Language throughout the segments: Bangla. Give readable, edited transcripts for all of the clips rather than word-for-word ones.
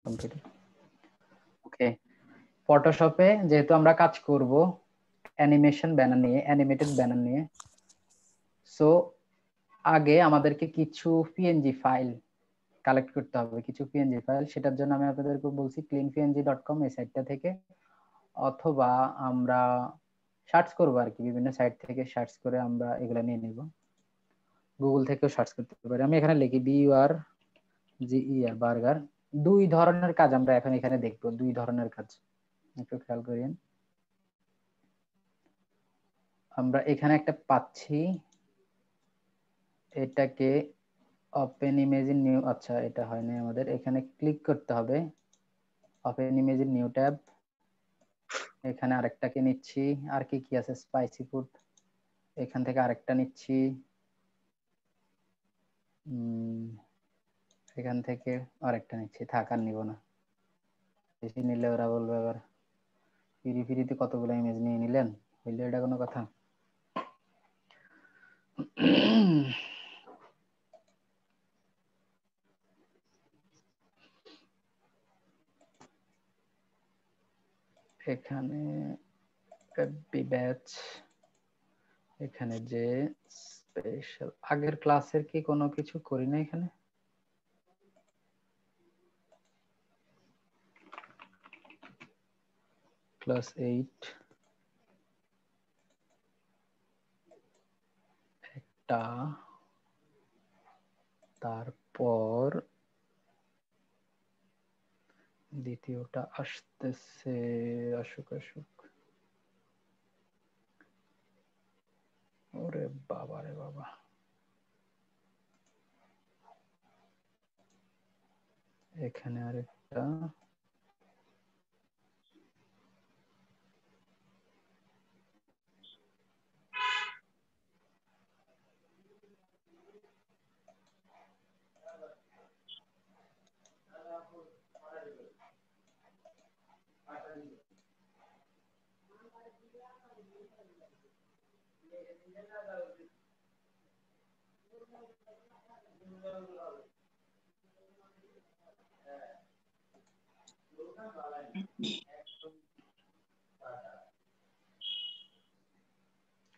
কম্পিউটার। ওকে, ফটোশপে যেহেতু আমরা কাজ করব অ্যানিমেশন ব্যানার নিয়ে, অ্যানিমেটেড ব্যানার নিয়ে, সো আগে আমাদেরকে কিছু পিএনজি ফাইল কালেক্ট করতে হবে, কিছু পিএনজি ফাইল। সেটার জন্য আমি আপনাদেরকে বলছি cleanpng.com এই সাইটটা থেকে, অথবা আমরা সার্চ করবো আর কি, বিভিন্ন সাইট থেকে সার্চ করে আমরা এগুলা নিয়ে নিব, গুগল থেকেও সার্চ করতে পারি। আমি এখানে লিখি BURGER বার্গার। দুই ধরনের কাজ আমরা এখন এখানে দেখবো, দুই ধরনের কাজ একটু খেয়াল করেন। আমরা এখানে একটা পাচ্ছি, এটাকে ওপেন ইমেজ ইন নিউ, আচ্ছা এটা হয় না, আমাদের এখানে ক্লিক করতে হবে, open image in new tab. এখানে আরেকটাকে নিচ্ছি, আর কি কি আছে, স্পাইসি ফুড, এখান থেকে আরেকটা নিচ্ছি, এখান থেকে আরেকটা নিচ্ছি, থাক আর নিব না, বেশি নিলে ওরা বলবে আবার ফিরি ফিরিতে কতগুলো ইমেজ নিয়ে নিলেন, হইলে এটা কোনো কথা। এখানে ব্যাচ, এখানে যে স্পেশাল, আগের ক্লাসের কি কোনো কিছু করি না এখানে, ক্লাস 8 একটা, তারপর দ্বিতীয়টা আসতেছে, আসুক আসুক। ওরে বাবা রে বাবা, এখানে আরেকটা,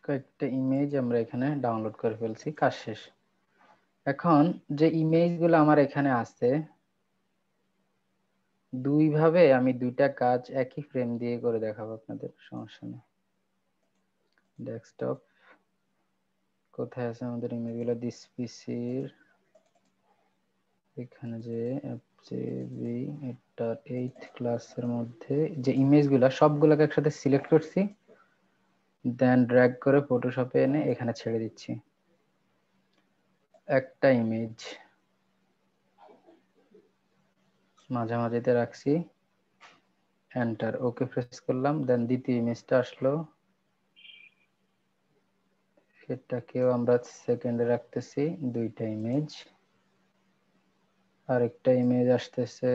কয়েকটা ইমেজ আমরা এখানে ডাউনলোড করে ফেলছি, কাজ শেষ। এখন যে ইমেজ গুলো আমার এখানে আছে, দুই ভাবে আমি দুইটা কাজ একই ফ্রেম দিয়ে করে দেখাবো আপনাদের, সমস্যা নেই। ডেস্কটপ কোথায় আছে আমাদের ইমেজ গুলো, দিস পিসির এখানে যে FJB, এটা 8 ক্লাসের মধ্যে যে ইমেজ গুলা সবগুলোকে একসাথে সিলেক্ট করছি, দেন ড্র্যাগ করে ফটোশপে এনে এখানে ছেড়ে দিচ্ছি। একটা ইমেজ মাঝামাঝিতে রাখছি, এন্টার, ওকে প্রেস করলাম, দেন দ্বিতীয় ইমেজটা আসলো, সেটাকেও আমরা সেকেন্ডে রাখতেছি, দুইটা ইমেজ। আরেকটা ইমেজ আসতেছে,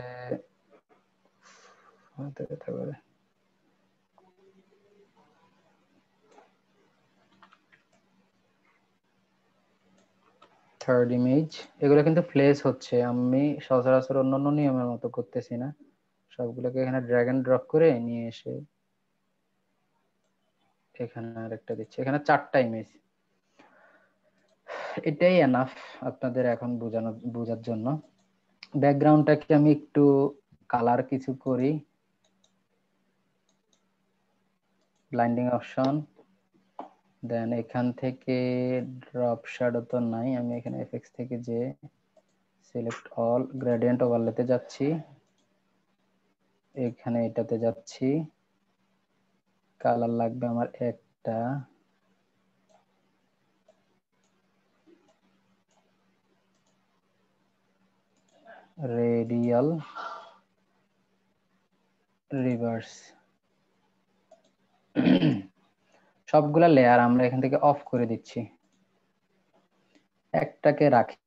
থার্ড ইমেজ। এগুলো কিন্তু প্লেস হচ্ছে, আমি সচরাচর অন্যান্য নিয়মের মতো করতেছি না, সবগুলোকে এখানে ড্র্যাগ এন্ড ড্রপ করে নিয়ে এসে এখানে আরেকটা দিচ্ছি, এখানে চারটা ইমেজ। এটাই এনাফ আপনাদের এখন বোঝার জন্য। ব্যাকগ্রাউন্ডটাকে আমি একটু কালার কিছু করি, ব্লাইন্ডিং অপশন, দেন এখান থেকে ড্রপ শ্যাডো তো নাই, আমি এখানে এফএক্স থেকে যে সিলেক্ট অল, গ্রেডিয়েন্ট ওভারলেতে যাচ্ছি, এখানে এটাতে যাচ্ছি, কালার লাগবে আমার একটা, রেডিয়াল রিভার্স, সবগুলা লেয়ার আমরা এখান থেকে অফ করে দিচ্ছি, একটাকে রাখি।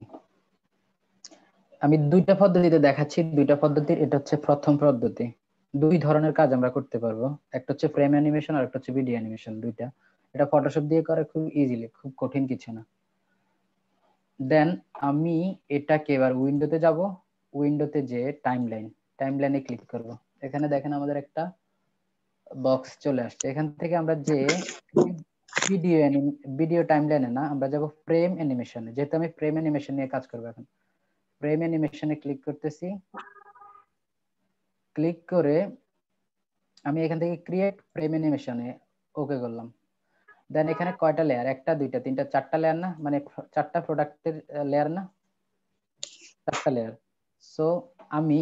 আমি দুইটা পদ্ধতিতে দেখাচ্ছি, দুইটা পদ্ধতির, এটা হচ্ছে প্রথম পদ্ধতি। দুই ধরনের কাজ আমরা করতে পারবো, একটা হচ্ছে ফ্রেম অ্যানিমেশন আর একটা হচ্ছে ভিডিও অ্যানিমেশন, দুইটা। এটা ফটোশপ দিয়ে করে খুব ইজিলি, খুব কঠিন কিছু না। দেন আমি এটাকে এবার উইন্ডোতে যাব, উইন্ডোতে যে টাইমলাইন, টাইমলাইনে ক্লিক করব। এখানে দেখেন আমাদের একটা বক্স চলে আসছে। এখান থেকে আমরা যে ভিডিও ভিডিও টাইমলাইনে না, আমরা যাব ফ্রেম অ্যানিমেশনে। যেহেতু আমি ফ্রেম অ্যানিমেশন নিয়ে কাজ করব এখন, ফ্রেম অ্যানিমেশনে ক্লিক করতেছি। ক্লিক করে আমি এখান থেকে ক্রিয়েট ফ্রেম অ্যানিমেশনে ওকে করলাম। দেন এখানে কয়টা লেয়ার, একটা দুইটা তিনটা চারটা লেয়ার না, মানে চারটা প্রোডাক্টের লেয়ার না, চারটা লেয়ার। সো আমি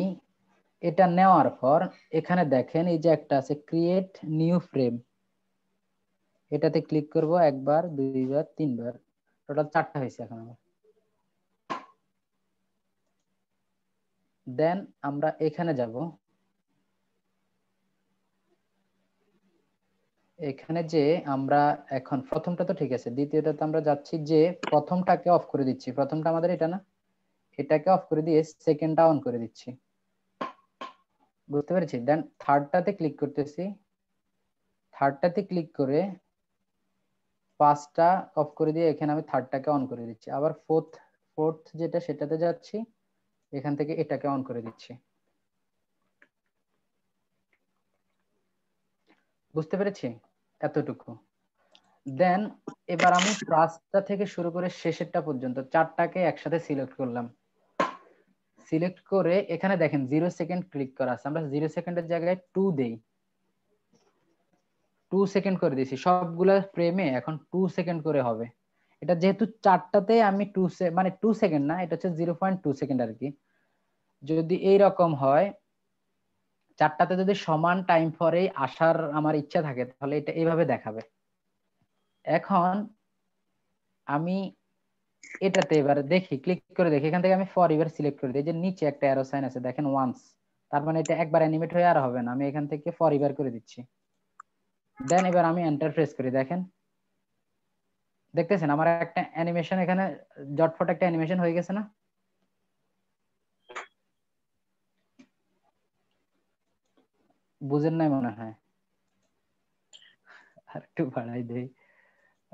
এটা নেওয়ার পর এখানে দেখেন এই যে একটা আছে ক্রিয়েট নিউ ফ্রেম, এটাতে ক্লিক করব একবার দুইবার তিনবার, টোটাল চারটা হয়েছে এখন আমার। দেন আমরা এখানে যাব, এখানে যে আমরা এখন প্রথমটা তো ঠিক আছে, দ্বিতীয়টাতে আমরা যাচ্ছি যে প্রথমটাকে অফ করে দিচ্ছি, প্রথমটা আমাদের এটা না, এটাকে অফ করে দিয়ে সেকেন্ডটা অন করে দিচ্ছি, বুঝতে পেরেছি। দেন থার্ডটাতে ক্লিক করতেছি, থার্ডটাতে ক্লিক করে পাঁচটা অফ করে দিয়ে এখানে আমি থার্ডটাকে অন করে দিচ্ছি, আবার ফোর্থ যেটা সেটাতে যাচ্ছি, এখান থেকে এটাকে অন করে দিচ্ছি, বুঝতে পেরেছি এতটুকু। দেন এবার আমি ফার্স্টটা থেকে শুরু করে শেষেরটা পর্যন্ত চারটাকে একসাথে সিলেক্ট করলাম। সিলেক্ট করে এখানে দেখেন 0 সেকেন্ড ক্লিক করা আছে, আমরা 0 সেকেন্ডের জায়গায় 2 দেই, 2 সেকেন্ড করে দিয়েছি সবগুলা ফ্রেমে, এখন 2 সেকেন্ড করে হবে। এটা যেহেতু চারটাতে আমি 2 মানে 2 সেকেন্ড না, এটা হচ্ছে 0.2 সেকেন্ড আর কি। যদি এই রকম হয়, চারটাতে যদি সমান টাইম পরে আসার আমার ইচ্ছা থাকে, তাহলে এটা এইভাবে দেখাবে। এখন আমি এটাতে এবার দেখি, ক্লিক করে দেখি, এখান থেকে আমি ফর এবার সিলেক্ট করে দিই, যে নিচে একটা অ্যারো সাইন আছে দেখেন ওয়ান্স, তার মানে এটা একবার অ্যানিমেট হয়ে আর হবে না, আমি এখান থেকে ফর এবার করে দিচ্ছি। দেন এবার আমি এন্টার প্রেস করি, দেখেন দেখতেছেন আমার একটা অ্যানিমেশন এখানে জটফট একটা অ্যানিমেশন হয়ে গেছে না? বুঝেন নাই মনে হয়, আর একটু বাড়াই দেই,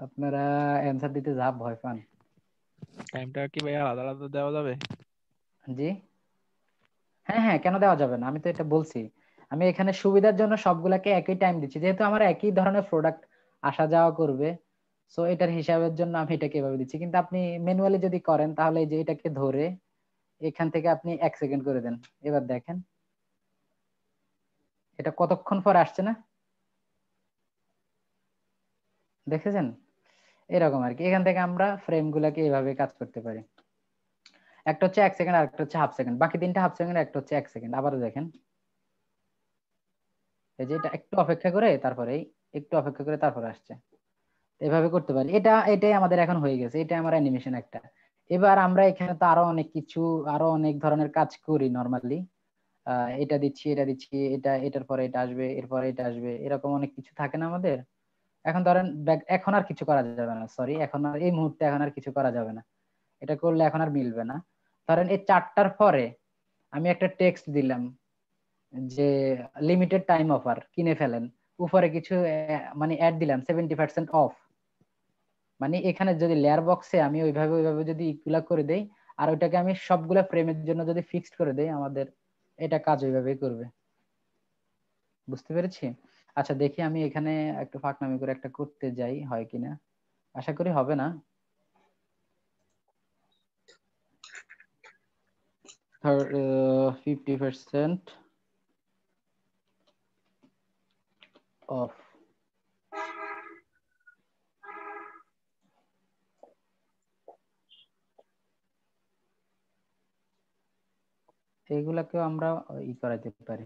আপনারা অ্যান্সার দিতে যা ভয় পান। টাইমটা কি ভাই আলাদা আলাদা দেওয়া যাবে? জি হ্যাঁ হ্যাঁ, কেন দেওয়া যাবে না, আমি তো এটা বলছি। আমি এখানে সুবিধার জন্য সবগুলাকে একই টাইম দিচ্ছি, যেহেতু আমার একই ধরনের প্রোডাক্ট আসা যাওয়া করবে, সো এটার হিসাবের জন্য আমি এটাকে এভাবে দিচ্ছি। কিন্তু আপনি ম্যানুয়ালি যদি করেন, তাহলে এই যে এটাকে ধরে এখান থেকে আপনি 1 সেকেন্ড করে দেন। এবার দেখেন এটা কতক্ষণ পর আসছে না, দেখেছেন? এরকম আর কি, এখান থেকে আমরা ফ্রেম গুলাকে এইভাবে কাজ করতে পারি। একটা হচ্ছে 1 সেকেন্ড আর একটা হচ্ছে হাফ সেকেন্ড, বাকি তিনটা হাফ সেকেন্ড, একটা হচ্ছে 1 সেকেন্ড। আবারও দেখেন এই যে এটা একটু অপেক্ষা করে তারপরে, একটু অপেক্ষা করে তারপরে আসছে, এভাবে করতে পারি। এটাই আমাদের এখন হয়ে গেছে, এটা আমার অ্যানিমেশন একটা। এবার আমরা এখানে তো আরো অনেক কিছু, আরো অনেক ধরনের কাজ করি নরমালি, এটা দিচ্ছি এটা দিচ্ছি, এটা এটার পরে এটা আসবে, এরপরে এটা আসবে, এরকম অনেক কিছু থাকে না আমাদের। এখন ধরেন এখন আর কিছু করা যাবে না, সরি, এখন আর এই মুহূর্তে এখন আর কিছু করা যাবে না, এটা করলে এখন আর মিলবে না। ধরেন এই চারটার পরে আমি একটা টেক্সট দিলাম যে লিমিটেড টাইম অফার, কিনে ফেলেন, উপরে কিছু মানে অ্যাড দিলাম 70% অফ, মানে এখানে যদি লেয়ার বক্সে আমি ওইভাবে যদি ইকুয়াল করে দেই, আর ওইটাকে আমি সবগুলা ফ্রেমের জন্য যদি ফিক্সড করে দেই, আমাদের এটা কাজ ওইভাবেই করবে, বুঝতে পেরেছি। আচ্ছা দেখি আমি এখানে একটু ফাঁকনামি করে একটা করতে যাই, হয় কিনা, আশা করি হবে না। 50% অফ, এইগুলাকেও আমরা করাইতে পারি।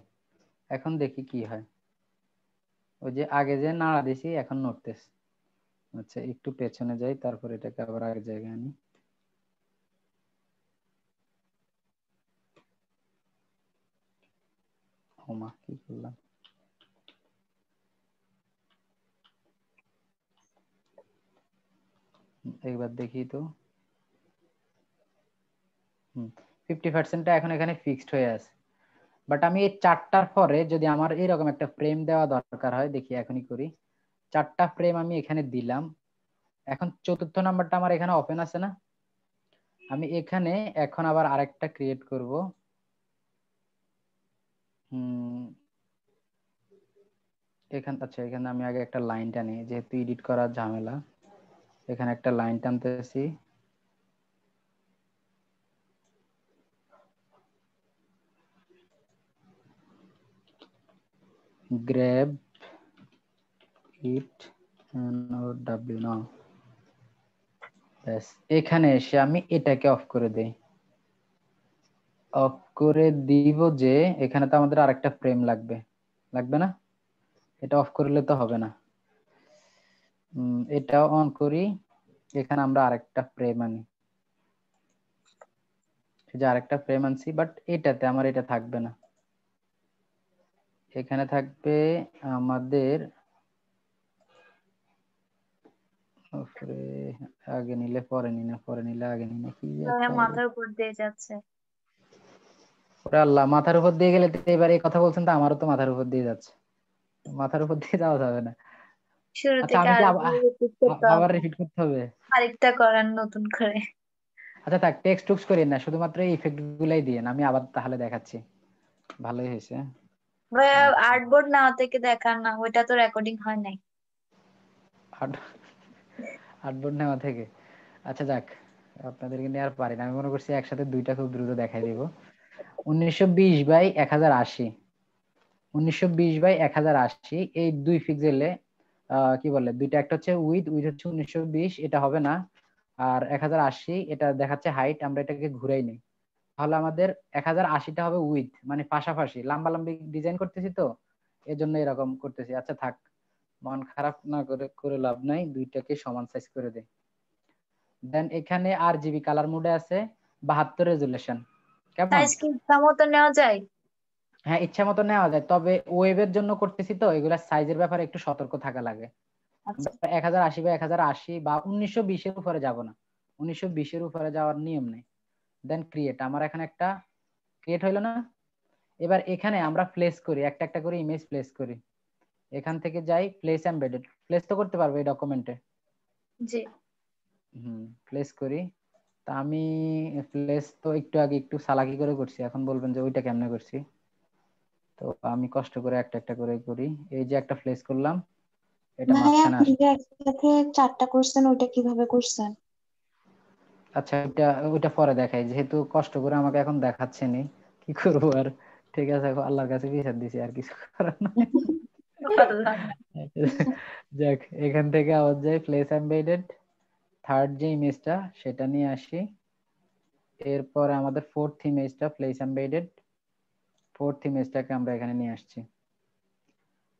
এখন দেখি কি হয়, ওই যে আগে যে নাড়া দিছি এখন নড়তেছে। আচ্ছা একটু পেছনে যাই, তারপর এটাকে আবার আগের জায়গায় আনি। ওমা কি করলাম, একবার দেখি তো। 50%টা এখন এখানে ফিক্সড হয়ে আছে, বাট আমি এই চারটার পরে যদি আমার এরকম একটা ফ্রেম দেওয়া দরকার হয়, দেখি এখনই করি। চারটা ফ্রেম আমি এখানে দিলাম, এখন চতুর্থ নাম্বারটা আমার এখানে ওপেন আছে না, আমি এখানে এখন আবার আরেকটা ক্রিয়েট করব। এখানে আমি আগে একটা লাইন টানি, যেহেতু এডিট করার ঝামেলা। এখানে একটা লাইন টানতেছি, grab it NOW নাও। ব্যাস, এখানে এসে আমি এটাকে অফ করে দেই। অফ করে দিব যে এখানে তো আমাদের আরেকটা ফ্রেম লাগবে, লাগবে না? এটা অফ করলে তো হবে না। এটাও অন করি, এখানে আমরা আরেকটা ফ্রেম আনি। যে আরেকটা ফ্রেম আনছি, বাট এটাতে আমার এটা থাকবে না। এখানে থাকবে আমাদের আগে নিলে পরে নি না, পরে নিলে আগে নি না, কি একটা মাথার উপর দিয়ে যাচ্ছে। ওরে আল্লাহ, মাথার উপর দিয়ে গেলে তো এবার এই কথা বলছেন তো আমারও তো মাথার উপর দিয়ে যাচ্ছে। মাথার উপর দিয়ে যাওয়া যাবে না। শুরু আচ্ছা, থেকে আমি কি আরেকবার রিপিট করতে আবার হবে, রিপিট করতে হবে? আরেকটা করার নতুন করে। আচ্ছা থাক, টেক্সট টুক্স করি না, শুধুমাত্র এই ইফেক্ট গুলাই দিয়ে আমি আবার তাহলে দেখাচ্ছি। ভালোই হয়েছে। ভাইয়া আচ্ছা, আর্টবোর্ড নেওয়া থেকে দেখান না, ওইটা তো রেকর্ডিং হয় নাই। আর্টবোর্ড নেওয়া থেকে? আচ্ছা যাক, আপনাদেরকে নিয়ে আর পারি না। আমি মনে করছি একসাথে দুইটা খুব দ্রুত দেখাই দিব। 1920 বাই 1080, 1920 বাই 1080, এই 2 পিক্সেলে কি বলে দুইটা, একটা হচ্ছে উইথ হচ্ছে 1920, এটা হবে না। আর 1080 এটা দেখাচ্ছে হাইট, আমরা এটাকে ঘুরাই নেই। তাহলে আমাদের 1080টা হবে উইথ, মানে পাশাপাশি লম্বা লম্বি ডিজাইন করতেছি তো, এজন্য এরকম করতেছি। আচ্ছা থাক, মন খারাপ না করে করে লাভ নাই, দুইটাকে সমান সাইজ করে দেই। দেন এখানে RGB কালার মোডে আছে 72 রেজুলেশন। কেমন? সাইজ কি ইচ্ছা মতো নেওয়া যায়? হ্যাঁ, ইচ্ছা মতো নেওয়া যায়, তবে ওয়েবের জন্য করতেছি তো এগুলা সাইজের ব্যাপারে একটু সতর্ক থাকা লাগে। আচ্ছা 1080 বা 1920 উপরে যাব না, 1920 উপরে যাওয়ার নিয়ম নেই। দেন ক্রিয়েট, আমার এখানে একটা ক্রিয়েট হইলো না। এবার এখানে আমরা প্লেস করি, একটা একটা করে ইমেজ প্লেস করি। এখান থেকে যাই প্লেস এমবেডেড, প্লেস তো করতে পারবো এই ডকুমেন্টে। জি। প্লেস করি। তা আমি প্লেস তো একটু আগে একটু চালাকি করে করছি, এখন বলবেন যে ওইটা কেমনে করছি। তো আমি কষ্ট করে একটা একটা করে করি। এই যে একটা প্লেস করলাম, এটা ভাইয়া মাঝখানে আপনি আসবে। যে একসাথে 4টা করছেন ওইটা কিভাবে করছেন? আচ্ছা, ওইটা ওইটা পরে দেখাই, যেহেতু কষ্ট করে আমাকে এখন দেখাচ্ছে নি, কি করবো আর। ঠিক আছে, আল্লাহর কাছে বিচার দিছি, আর কিছু করার নাই। আল্লাহ। যাক, এখান থেকে আবার যাই প্লেস এমবেডেড, থার্ড যে ইমেজটা সেটা নিয়ে আসি। এরপর আমাদের ফোর্থ ইমেজটা প্লেস এমবেডেড, ফোর্থ ইমেজটাকে আমরা এখানে নিয়ে আসছি।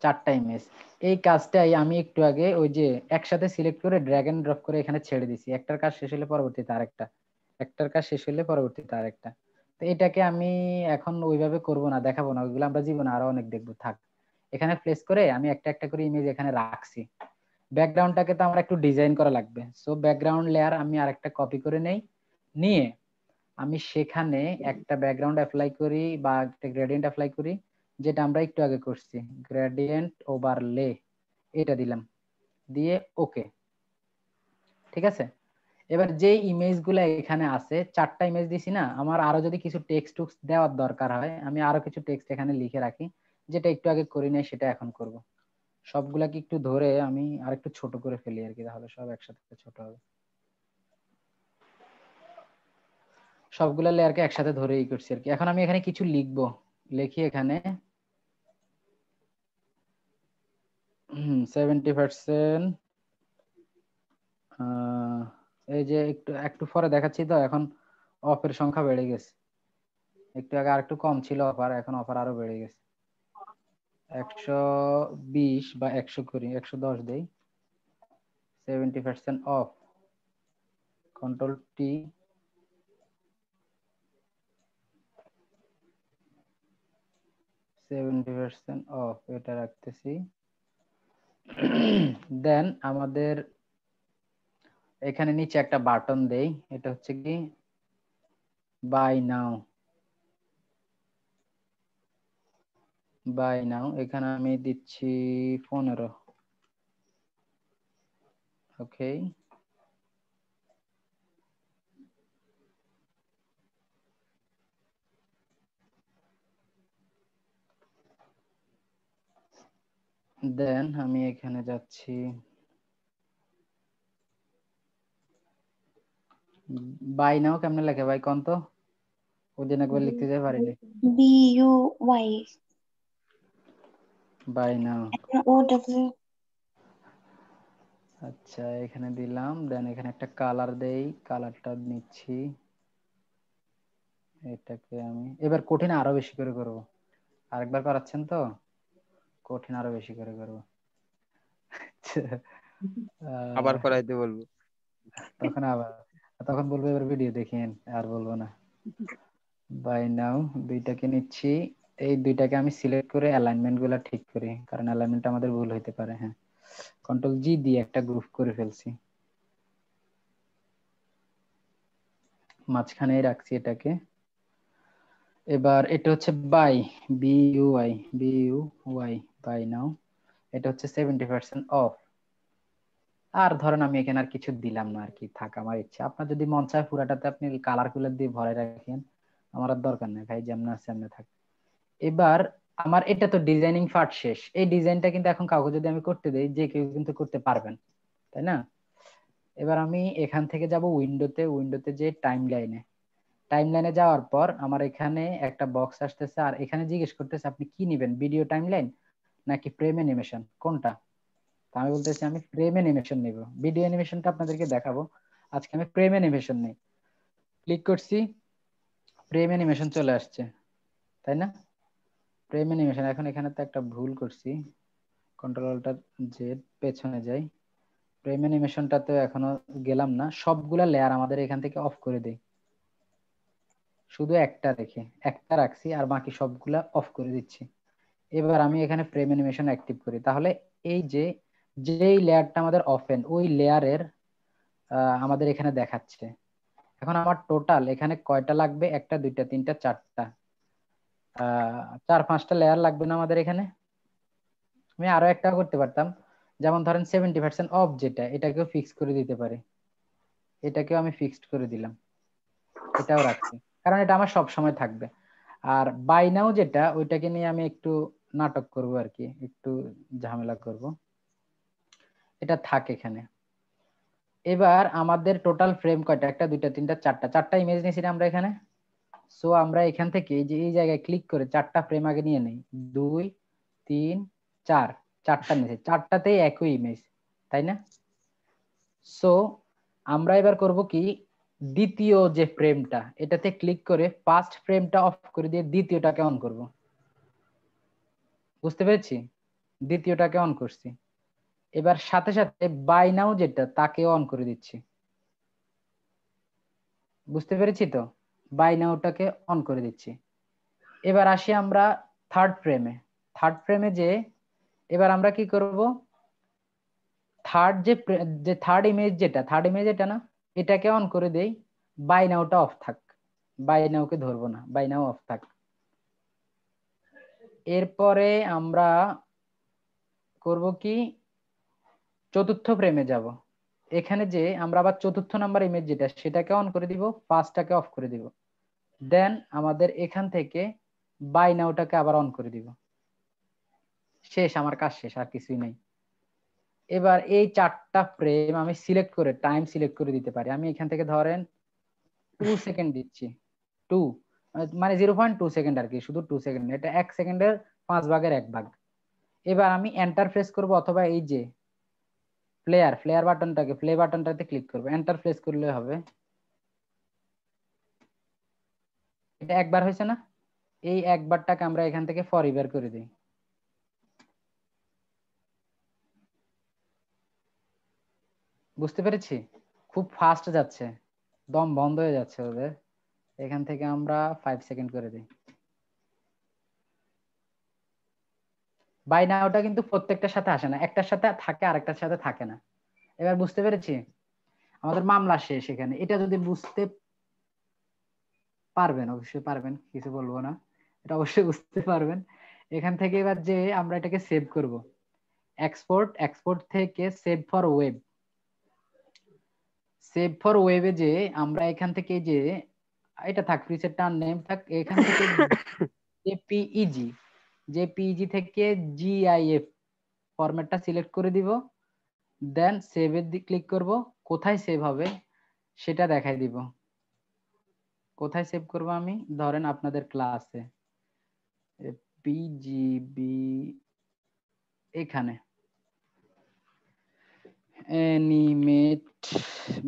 4টা ইমেজ। এই কাজটাই আমি একটু আগে ওই যে একসাথে সিলেক্ট করে ড্র্যাগ এন্ড ড্রপ করে এখানে ছেড়ে দিছি। একটার কাজ শেষ হলে পরবর্তীতে আরেকটা, একটার কাজ শেষ হলে পরবর্তীতে আরেকটা। তো এটাকে আমি এখন ওইভাবে করব না, দেখাবো না, ওইগুলো আমরা জীবনে আরো অনেক দেখবো। থাক, এখানে প্লেস করে আমি একটা একটা করে ইমেজ এখানে রাখছি। ব্যাকগ্রাউন্ডটাকে তো আমরা একটু ডিজাইন করা লাগবে, সো ব্যাকগ্রাউন্ড লেয়ার আমি আরেকটা কপি করে নেই, নিয়ে আমি সেখানে একটা ব্যাকগ্রাউন্ড অ্যাপ্লাই করি বা একটা গ্রেডিয়েন্ট অ্যাপ্লাই করি, যেটা আমরা একটু আগে করছি, গ্রেডিয়েন্ট ওভারলে, এটা দিলাম, দিয়ে ওকে। ঠিক আছে, এবার যে ইমেজ গুলা এখানে আছে, 4টা ইমেজ দিছি না, আমার আরো যদি কিছু টেক্সট টুক্স দেওয়ার দরকার হয়, আমি আরো কিছু টেক্সট এখানে লিখে রাখি, যেটা একটু আগে করি নাই সেটা এখন করব। সবগুলাকে একটু ধরে আমি আরেকটু ছোট করে ফেলি আর কি, তাহলে সব একসাথে ছোট হবে। সবগুলা লেয়ারকে একসাথে ধরেই করছি আর কি। এখন আমি এখানে কিছু লিখবো, লিখি এখানে 70%, এই যে একটু একটু পরে দেখাচ্ছি তো, এখন অফের সংখ্যা বেড়ে গেছে। একটু আগে আর একটু কম ছিল অফার, এখন অফার আরো বেড়ে গেছে। 120 বা 100 করি, 110 দেই। 70% অফ, কন্ট্রোল টি, 70% অফ, এটা রাখতেছি। দেন আমাদের এখানে নিচে একটা বাটন দেই, এটা হচ্ছে কি বাই নাও, বাই নাও, এখানে আমি দিচ্ছি 15। ওকে, দেন আমি এখানে যাচ্ছি, বাই নাও কেমনে লেখে ভাই কোন তো, ওই দিন একবার লিখতে যাই পারিনি। BUY বাই নাও, OW আচ্ছা এখানে দিলাম। দেন এখানে একটা কালার দেই, কালারটা নিচ্ছি, এটাকে আমি এবার কঠিন আরো বেশি করে করব। আরেকবার করাচ্ছেন তো, কঠিন আরো বেশি করে করব। আবার আহ, করাইতে বলবো। তখন আবার, তখন বলবো এবার ভিডিও দেখেন, আর বলবো না। বাই নাও দুইটাকে নিচ্ছি, এই দুইটাকে আমি সিলেক্ট করে অ্যালাইনমেন্ট গুলা ঠিক করি, কারণ অ্যালাইনমেন্ট আমাদের ভুল হইতে পারে। হ্যাঁ, কন্ট্রোল জি দিয়ে একটা গ্রুপ করে ফেলছি, মাঝখানেই রাখছি এটাকে। এবার এটা হচ্ছে বাই, BUY, BUY, বাই নাও। এটা হচ্ছে 70% অফ। আর ধরেন আমি এখানে আর কিছু দিলাম না আর কি, থাক আমার ইচ্ছা। আপনার যদি মন চায় পুরাটাতে আপনি কালার কুলার দিয়ে ভরে রাখেন, আমার আর দরকার নেই ভাই, যেমন আছে এমনি থাক। এবার আমার এটা তো ডিজাইনিং পার্ট শেষ। এই ডিজাইনটা কিন্তু এখন কাউকে যদি আমি করতে দেই, যে কেউ কিন্তু করতে পারবেন, তাই না? এবার আমি এখান থেকে যাব উইন্ডোতে, উইন্ডোতে যে টাইম লাইনে, টাইম লাইনে যাওয়ার পর আমার এখানে একটা বক্স আসতেছে, আর এখানে জিজ্ঞেস করতেছে আপনি কি নেবেন, ভিডিও টাইম লাইন নাকি ফ্রেম অ্যানিমেশন, কোনটা? তো আমি বলতেছি আমি ফ্রেম অ্যানিমেশন নিব, ভিডিও অ্যানিমেশনটা আপনাদেরকে দেখাবো, আজকে আমি ফ্রেম অ্যানিমেশন নেই। ক্লিক করছি, ফ্রেম অ্যানিমেশন চলে আসছে, তাই না? ফ্রেম অ্যানিমেশন, এখন এখানে তো একটা ভুল করছি, কন্ট্রোল অল্টার জেড পেছনে যাই, ফ্রেম অ্যানিমেশনটাতে এখনো গেলাম না। সবগুলা লেয়ার আমাদের এখান থেকে অফ করে দেই, শুধু একটা রেখে একটা রাখছি, আর বাকি সবগুলা অফ করে দিচ্ছি। এবার আমি এখানে ফ্রেম অ্যানিমেশন অ্যাক্টিভ করি, তাহলে এই যে যেই লেয়ারটা আমাদের অফেন, ওই লেয়ারের আমাদের এখানে দেখাচ্ছে। এখন আমার টোটাল এখানে কয়টা লাগবে, একটা দুইটা তিনটা চারটা, 4-5টা লেয়ার লাগবে না আমাদের এখানে? আমি আরো একটা করতে পারতাম, যেমন ধরেন 70% অফ, যেটা এটাকেও ফিক্স করে দিতে পারি, এটাকেও আমি ফিক্সড করে দিলাম, এটাও রাখছি, কারণ এটা আমার সব সময় থাকবে। আর বাই নাও যেটা, ওইটাকে নিয়ে আমি একটু নাটক করব আর কি, একটু ঝামেলা করব, এটা থাক এখানে। এবার আমাদের টোটাল ফ্রেম কয়টা, একটা দুইটা তিনটা চারটা, চারটা ইমেজ নিয়েছি না আমরা এখানে। সো আমরা এখান থেকে এই যে এই জায়গায় ক্লিক করে চারটা ফ্রেম আগে নিয়ে নেই, 2 3 4, চারটা নিয়েছি, চারটাতেই একই ইমেজ, তাই না? সো আমরা এবার করব কি, দ্বিতীয় যে ফ্রেমটা, এটাতে ক্লিক করে ফার্স্ট ফ্রেমটা অফ করে দিয়ে দ্বিতীয়টাকে অন করব। বুঝতে পেরেছি? দ্বিতীয়টাকে অন করছি। এবার সাথে সাথে বাই নাও যেটা, তাকেও অন করে দিচ্ছি। বুঝতে পেরেছি তো? বাই নাওটাকে অন করে দিচ্ছি। এবার আসি আমরা থার্ড ফ্রেমে। থার্ড ফ্রেমে যে এবার আমরা কি করব, থার্ড যে থার্ড ইমেজ যেটা, থার্ড ইমেজ এটা না, এটাকে অন করে দেই, বাই নাওটা অফ থাক, বাই নাওকে ধরবো না, বাই নাও অফ থাক। এরপরে আমরা করব কি, চতুর্থ ফ্রেমে যাব। এখানে যে আমরা আবার চতুর্থ নাম্বার ইমেজ যেটা, সেটাকে অন করে দিব, ফার্স্টটাকে অফ করে দিব। দেন আমাদের এখান থেকে বাই নাওটাকে আবার অন করে দিব। শেষ, আমার কাজ শেষ, আর কিছুই নেই। এবার এই চারটা ফ্রেম আমি সিলেক্ট করে টাইম সিলেক্ট করে দিতে পারি। আমি এখান থেকে ধরেন 2 সেকেন্ড দিচ্ছি, 2 মানে 0.2 সেকেন্ড আর কি, শুধু 2 সেকেন্ড, এটা 1 সেকেন্ডের 5 ভাগের 1 ভাগ। এবার আমি এন্টার প্রেস করব, অথবা এই যে প্লেয়ার বাটনটাকে, প্লে বাটনটাতে ক্লিক করব, এন্টার প্রেস করলে হবে। এটা একবার হয়েছে না? এই একবারটাকে আমরা এখান থেকে ফরইভার করে দিই। বুঝতে পেরেছি? খুব ফাস্ট যাচ্ছে, দম বন্ধ হয়ে যাচ্ছে ওদের। এখান থেকে আমরা 5 সেকেন্ড করে দিই। বাই নাওটা কিন্তু প্রত্যেকটার সাথে আসে না, একটার সাথে থাকে আরেকটার সাথে থাকে না। এবার বুঝতে পেরেছি? আমাদের মামলা শেষ এখানে। এটা যদি বুঝতে পারবেন, অবশ্যই পারবেন, কিছু বলবো না, এটা অবশ্যই বুঝতে পারবেন। এখান থেকে এবার যে আমরা এটাকে সেভ করব, এক্সপোর্ট থেকে save for web, save for ওয়েবে যে আমরা এখান থেকে যে এটা থাক, প্রিসেটটা নেম থাক, এখান থেকে জেপিইজি থেকে জিআইএফ ফরম্যাটটা সিলেক্ট করে দিব, দেন সেভের দিকে ক্লিক করব। কোথায় সেভ হবে সেটা দেখাই দিব। কোথায় সেভ করব আমি, ধরেন আপনাদের ক্লাসে পিজিবি, এখানে অ্যানিমেট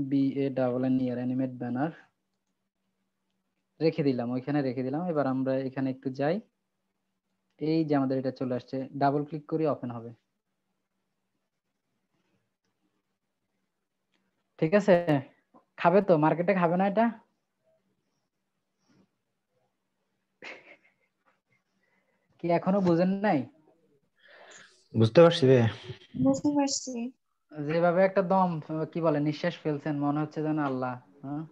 BANNER অ্যানিমেট ব্যানার রেখে দিলাম, ওইখানে রেখে দিলাম। এবার আমরা এখানে একটু যাই, এই যে আমাদের এটা চলে আসছে, ডাবল ক্লিক করি ওপেন হবে। ঠিক আছে, খাবে তো, মার্কেটে খাবে না এটা? কি এখনো বুঝেন নাই? বুঝতে পারছি রে। বুঝতে পারছি। যেভাবে একটা দম, কি বলে, নিঃশ্বাস ফেলছেন, মনে হচ্ছে যেন আল্লাহ। হ্যাঁ,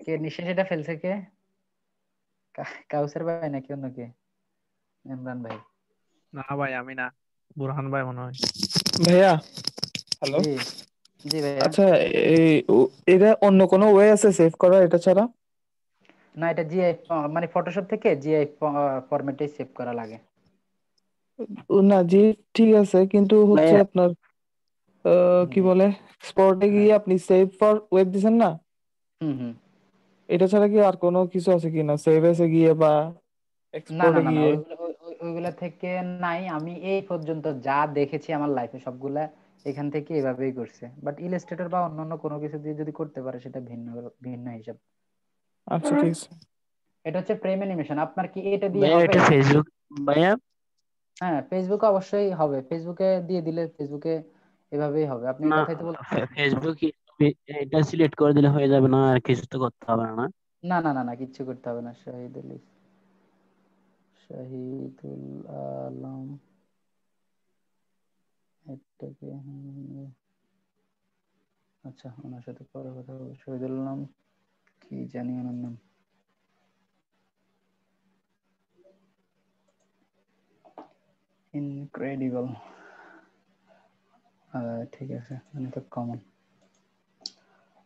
কে নিঃশ্বাস এটা ফেলছে, কে? কাউসার ভাই নাকি অন্য কে? ইমরান ভাই? না ভাই আমি না, বুরহান ভাই মনে হয়। ভাইয়া হ্যালো। জি জি ভাইয়া। আচ্ছা, এটা অন্য কোনো ওয়ে আছে সেভ করা এটা ছাড়া? না, এটা জিআই, মানে ফটোশপ থেকে জিআই ফরম্যাটে সেভ করা লাগে। না জি, ঠিক আছে, কিন্তু হচ্ছে ভাইয়া আপনার কি জি, বলে, স্পটে হ্যাঁ, গিয়ে আপনি সেভ ফর ওয়েব দিছেন না, হুম হুম। এটা ছাড়া কি আর কোনো কিছু আছে কিনা, সেভ এসে গিয়ে বা না না এক্সপোর্টে না না, গিয়ে? ওইগুলা থেকে নাই। আমি এই পর্যন্ত যা দেখেছি আমার লাইফে সবগুলা এখান থেকে এভাবেই করছে। বাট ইলাস্ট্রেটর বা অন্যান্য কোনো কিছু দিয়ে যদি করতে পারে সেটা ভিন্ন ভিন্ন হিসাব। আচ্ছা ঠিক আছে। এটা হচ্ছে ফ্রেম অ্যানিমেশন। আপনার কি এটা দিয়ে ভাইয়া হবে? এটা ফেসবুক, ভাইয়া হ্যাঁ, ফেসবুকে অবশ্যই হবে। ফেসবুকে দিয়ে দিলে ফেসবুকে এভাবেই হবে। আপনি এই না, কথাই তো বলছেন। ফেসবুক এটা সিলেক্ট করে দিলে হয়ে যাবে না, আর কিছু তো করতে হবে না না? না না না না, কিচ্ছু করতে হবে না। শাহিদুল আলম, এটাকে আচ্ছা, ওনার সাথে পরে কথা বলবো। শহীদুল আলম, কি জানি ওনার নাম, ইনক্রেডিবল। ঠিক আছে, মানে তো কমন।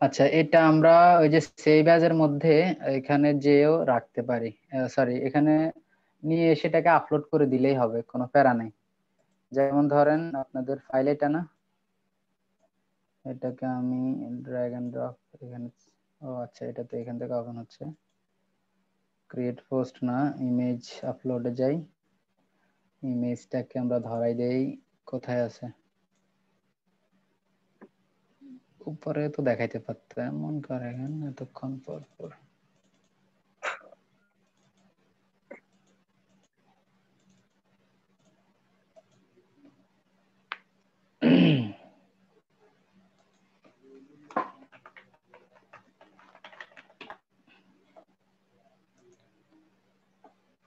আচ্ছা, এটা আমরা ওই যে সেভ অ্যাজ এর মধ্যে এখানে যেও রাখতে পারি। সরি, এখানে নিয়ে সেটাকে আপলোড করে দিলেই হবে, কোনো প্যারা নেই। যেমন ধরেন আপনাদের ফাইল এটা না, এটাকে আমি ড্র্যাগ এন্ড ড্রপ এখানে। ও আচ্ছা, এটা তো এখান থেকে ওপেন হচ্ছে। ক্রিয়েট পোস্ট না, ইমেজ আপলোডে যাই। ইমেজটাকে আমরা ধরাই দেই, কোথায় আছে? উপরে তো দেখাইতে পারতো, এমন করে কেন এতক্ষণ পর পর?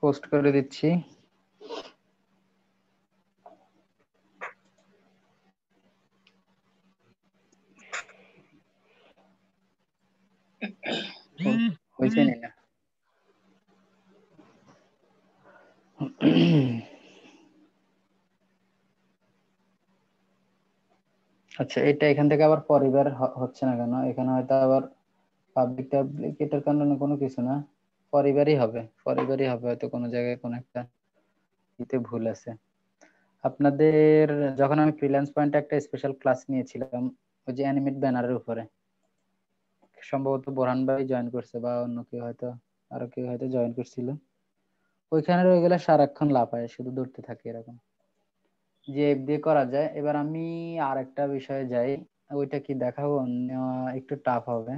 পোস্ট করে দিচ্ছি। হয়েছে নি না? আচ্ছা, এটা এখান থেকে আবার পরিবার হচ্ছে না কেন? এখানে হয়তো আবার পাবলিক টাবলিক এটার কারণে কোনো কিছু না, পরিবারই হবে হয়তো, কোনো জায়গায় কোনো একটা ইতে ভুল আছে আপনাদের। যখন আমি ফ্রিল্যান্স পয়েন্টে একটা স্পেশাল ক্লাস নিয়েছিলাম ওই যে অ্যানিমেট ব্যানারের উপরে, সম্ভবত বোরহান ভাই জয়েন করছে বা অন্য কেউ হয়তো, আরো কেউ হয়তো জয়েন করছিল। ওইখানে রয়ে গেলে সারাক্ষণ লাফায়, শুধু দৌড়তে থাকে এরকম, যে এফ দিয়ে করা যায়। এবার আমি আর একটা বিষয়ে যাই, ওইটা কি দেখাবো? নেওয়া একটু টাফ হবে,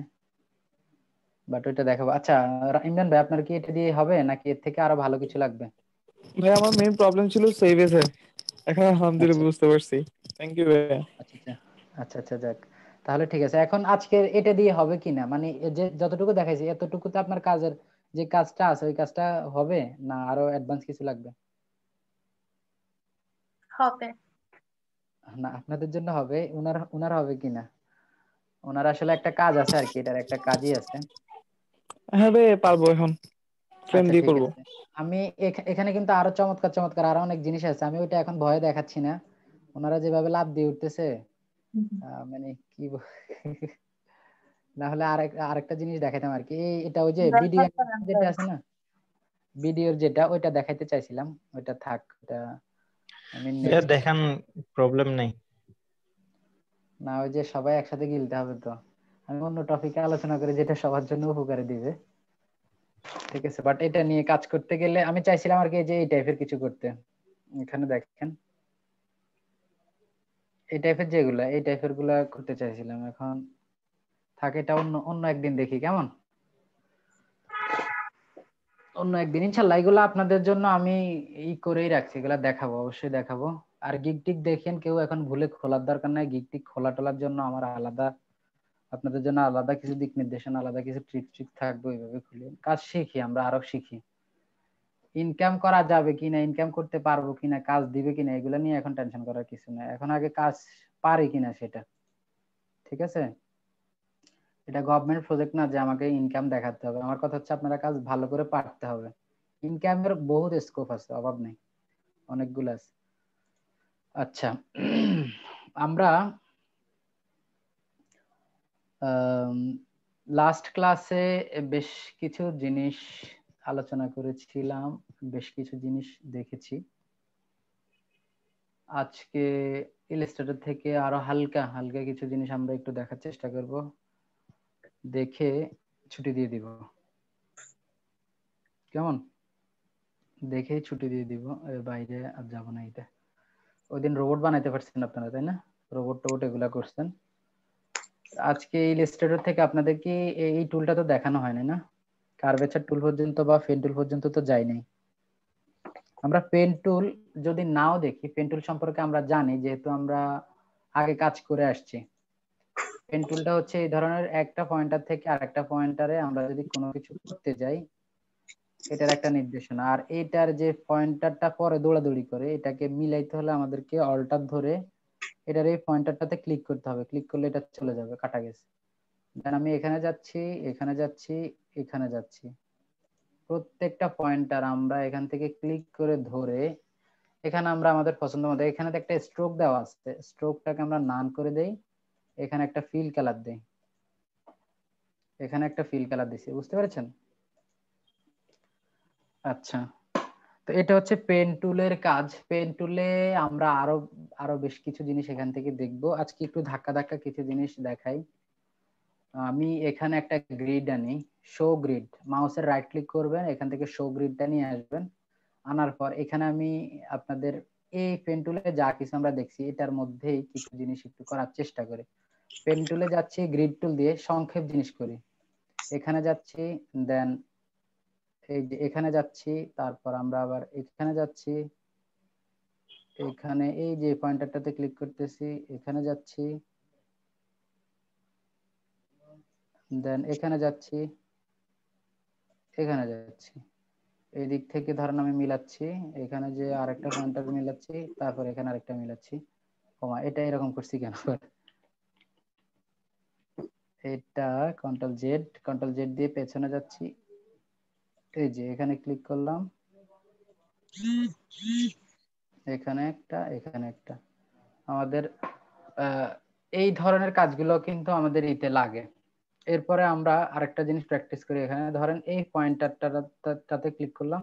বাট ওইটা দেখাবো। আচ্ছা, ইমরান ভাই, আপনার কি এটা দিয়ে হবে নাকি এর থেকে আরো ভালো কিছু লাগবে? ভাই আমার মেইন প্রবলেম ছিল সেভ এসে, এখন আচ্ছা আলহামদুলিল্লাহ বুঝতে পারছি। থ্যাংক ইউ ভাইয়া। আচ্ছা আচ্ছা আচ্ছা আচ্ছা, যাক, তাহলে ঠিক আছে। এখন আজকে এটা দিয়ে হবে কিনা, মানে এই যে যতটুকু দেখাইছি এতটুকুতে আপনার কাজের যে কাজটা আছে ওই কাজটা হবে, না আরো অ্যাডভান্স কিছু লাগবে? হবে। না, আপনাদের জন্য হবে, উনার উনার হবে কিনা, ওনার আসলে একটা কাজ আছে আর কি, এটার একটা কাজই আছে। হ্যাঁ ভাই পারবো, এখন ফ্রেম আচ্ছা দিয়ে ঠিক করবো। আছে। আমি এখানে কিন্তু আরো চমৎকার চমৎকার আরো অনেক জিনিস আছে, আমি ওইটা এখন ভয়ে দেখাচ্ছি না। ওনারা যেভাবে লাভ দিয়ে উঠতেছে, মানে কি না হলে আরেকটা জিনিস দেখাইতাম আর কি। এটা ওই যে ভিডিও ব্যাপারটা জানতে যেটা হবে। আছে না, ভিডিওর যেটা, ওইটা দেখাইতে চাইছিলাম। ওইটা থাক, ওটা আমি ভাইয়া নেক্সট দেখান, প্রবলেম নেই। না, ওই যে সবাই একসাথে গিলতে হবে তো। আমি অন্য টপিকে আলোচনা করি যেটা সবার জন্য উপকারে দিবে, ঠিক আছে। বাট এটা নিয়ে কাজ করতে গেলে আমি চাইছিলাম আর কি যে এই টাইপের কিছু করতে। এখানে দেখেন এই টাইপের যেগুলা, এই টাইপের গুলা করতে চাইছিলাম। এখন থাকে এটা অন্য অন্য একদিন দেখি, কেমন? অন্য একদিন ইনশাল্লাহ এগুলো আপনাদের জন্য আমি করেই রাখছি, এগুলা দেখাবো, অবশ্যই দেখাবো। আর গিগ টিক দেখেন কেউ এখন ভুলে খোলার দরকার নাই। গিগ টিক খোলা টোলার জন্য আমার আলাদা, আপনাদের জন্য আলাদা কিছু দিক নির্দেশনা, আলাদা কিছু ট্রিক থাকবে, ওইভাবে খুলে কাজ শিখি, আমরা আরো শিখি। ইনকাম করা যাবে কিনা, ইনকাম করতে পারবো কিনা, কাজ দিবে কিনা, এগুলো নিয়ে এখন টেনশন করার কিছু না। এখন আগে কাজ পারি কিনা সেটা, ঠিক আছে। এটা গভর্নমেন্ট প্রজেক্ট না যে আমাকে ইনকাম দেখাতে হবে। আমার কথা হচ্ছে আপনারা কাজ ভালো করে পারতে হবে। ইনকামের বহুত স্কোপ আছে, অভাব নেই, অনেকগুলো আছে। আচ্ছা, আমরা লাস্ট ক্লাসে বেশ কিছু জিনিস আলোচনা করেছিলাম, বেশ কিছু জিনিস দেখেছি। আজকে ইলাস্ট্রেটর থেকে আরো হালকা হালকা কিছু জিনিস আমরা একটু দেখার চেষ্টা করব, দেখে ছুটি দিয়ে দিব, কেমন? দেখেই ছুটি দিয়ে দিব, এর বাইরে আর যাবো না। এটা ওই দিন রোবট বানাইতে পারছেন আপনারা, তাই না? রোবট টোবট এগুলা করছেন। আজকে ইলাস্ট্রেটর থেকে আপনাদেরকে এই টুলটা তো দেখানো হয়নি না, কার্ভেচার টুল পর্যন্ত বা পেন টুল পর্যন্ত তো যাই নাই। আমরা পেন টুল যদি নাও দেখি, পেন টুল সম্পর্কে আমরা জানি যেহেতু আমরা আগে কাজ করে আসছি। পেন টুলটা হচ্ছে এই ধরনের একটা পয়েন্টার থেকে আরেকটা পয়েন্টারে আমরা যদি কোনো কিছু করতে যাই, এটার একটা নির্দেশনা। আর এটার যে পয়েন্টারটা পরে দৌড়াদৌড়ি করে, এটাকে মিলাইতে হলে আমাদেরকে অল্টার ধরে এটার এই পয়েন্টারটাতে ক্লিক করতে হবে। ক্লিক করলে এটা চলে যাবে, কাটা গেছে। দেন আমি এখানে যাচ্ছি, এখানে যাচ্ছি, এখানে যাচ্ছি। প্রত্যেকটা পয়েন্টার আমরা এখান থেকে ক্লিক করে ধরে এখানে আমরা আমাদের পছন্দ মতো, এখানে তো একটা স্ট্রোক দেওয়া আছে, স্ট্রোকটাকে আমরা নান করে দেই। এখানে একটা ফিল কালার দেই, এখানে একটা ফিল কালার দিছি, বুঝতে পেরেছেন? আচ্ছা, তো এটা হচ্ছে পেন টুলের কাজ। পেন টুলে আমরা আরো আরো বেশ কিছু জিনিস এখান থেকে দেখবো। আজকে একটু ধাক্কা ধাক্কা কিছু জিনিস দেখাই। আমি এখানে একটা গ্রিড আনি, শো গ্রিড। মাউসের রাইট ক্লিক করবেন, এখান থেকে শো গ্রিডটা নিয়ে আসবেন। আনার পর এখানে আমি আপনাদের এই পেন টুলে যা কিছু আমরা দেখছি এটার মধ্যেই কিছু জিনিস একটু করার চেষ্টা করি। পেন টুলে যাচ্ছি, গ্রিড টুল দিয়ে সংক্ষেপ জিনিস করি। এখানে যাচ্ছি, দেন এই যে এখানে যাচ্ছি, তারপর আমরা আবার এখানে যাচ্ছি, এখানে এই যে পয়েন্টারটাতে ক্লিক করতেছি, এখানে যাচ্ছি, দেন এখানে যাচ্ছি, এখানে যাচ্ছি। এই দিক থেকে ধরেন আমি মিলাচ্ছি, এখানে যে আরেকটা পয়েন্টার মিলাচ্ছি, তারপর এখানে আরেকটা মিলাচ্ছি। কমা, এটা এরকম করছি কেন? এটা কন্ট্রোল জেড দিয়ে পেছনে যাচ্ছি। এই যে এখানে ক্লিক করলাম, এখানে একটা, এখানে একটা। আমাদের এই ধরনের কাজগুলো কিন্তু আমাদের ইতে লাগে। এরপরে আমরা আরেকটা জিনিস প্র্যাকটিস করি। এখানে ধরেন এই পয়েন্টারটাতে ক্লিক করলাম,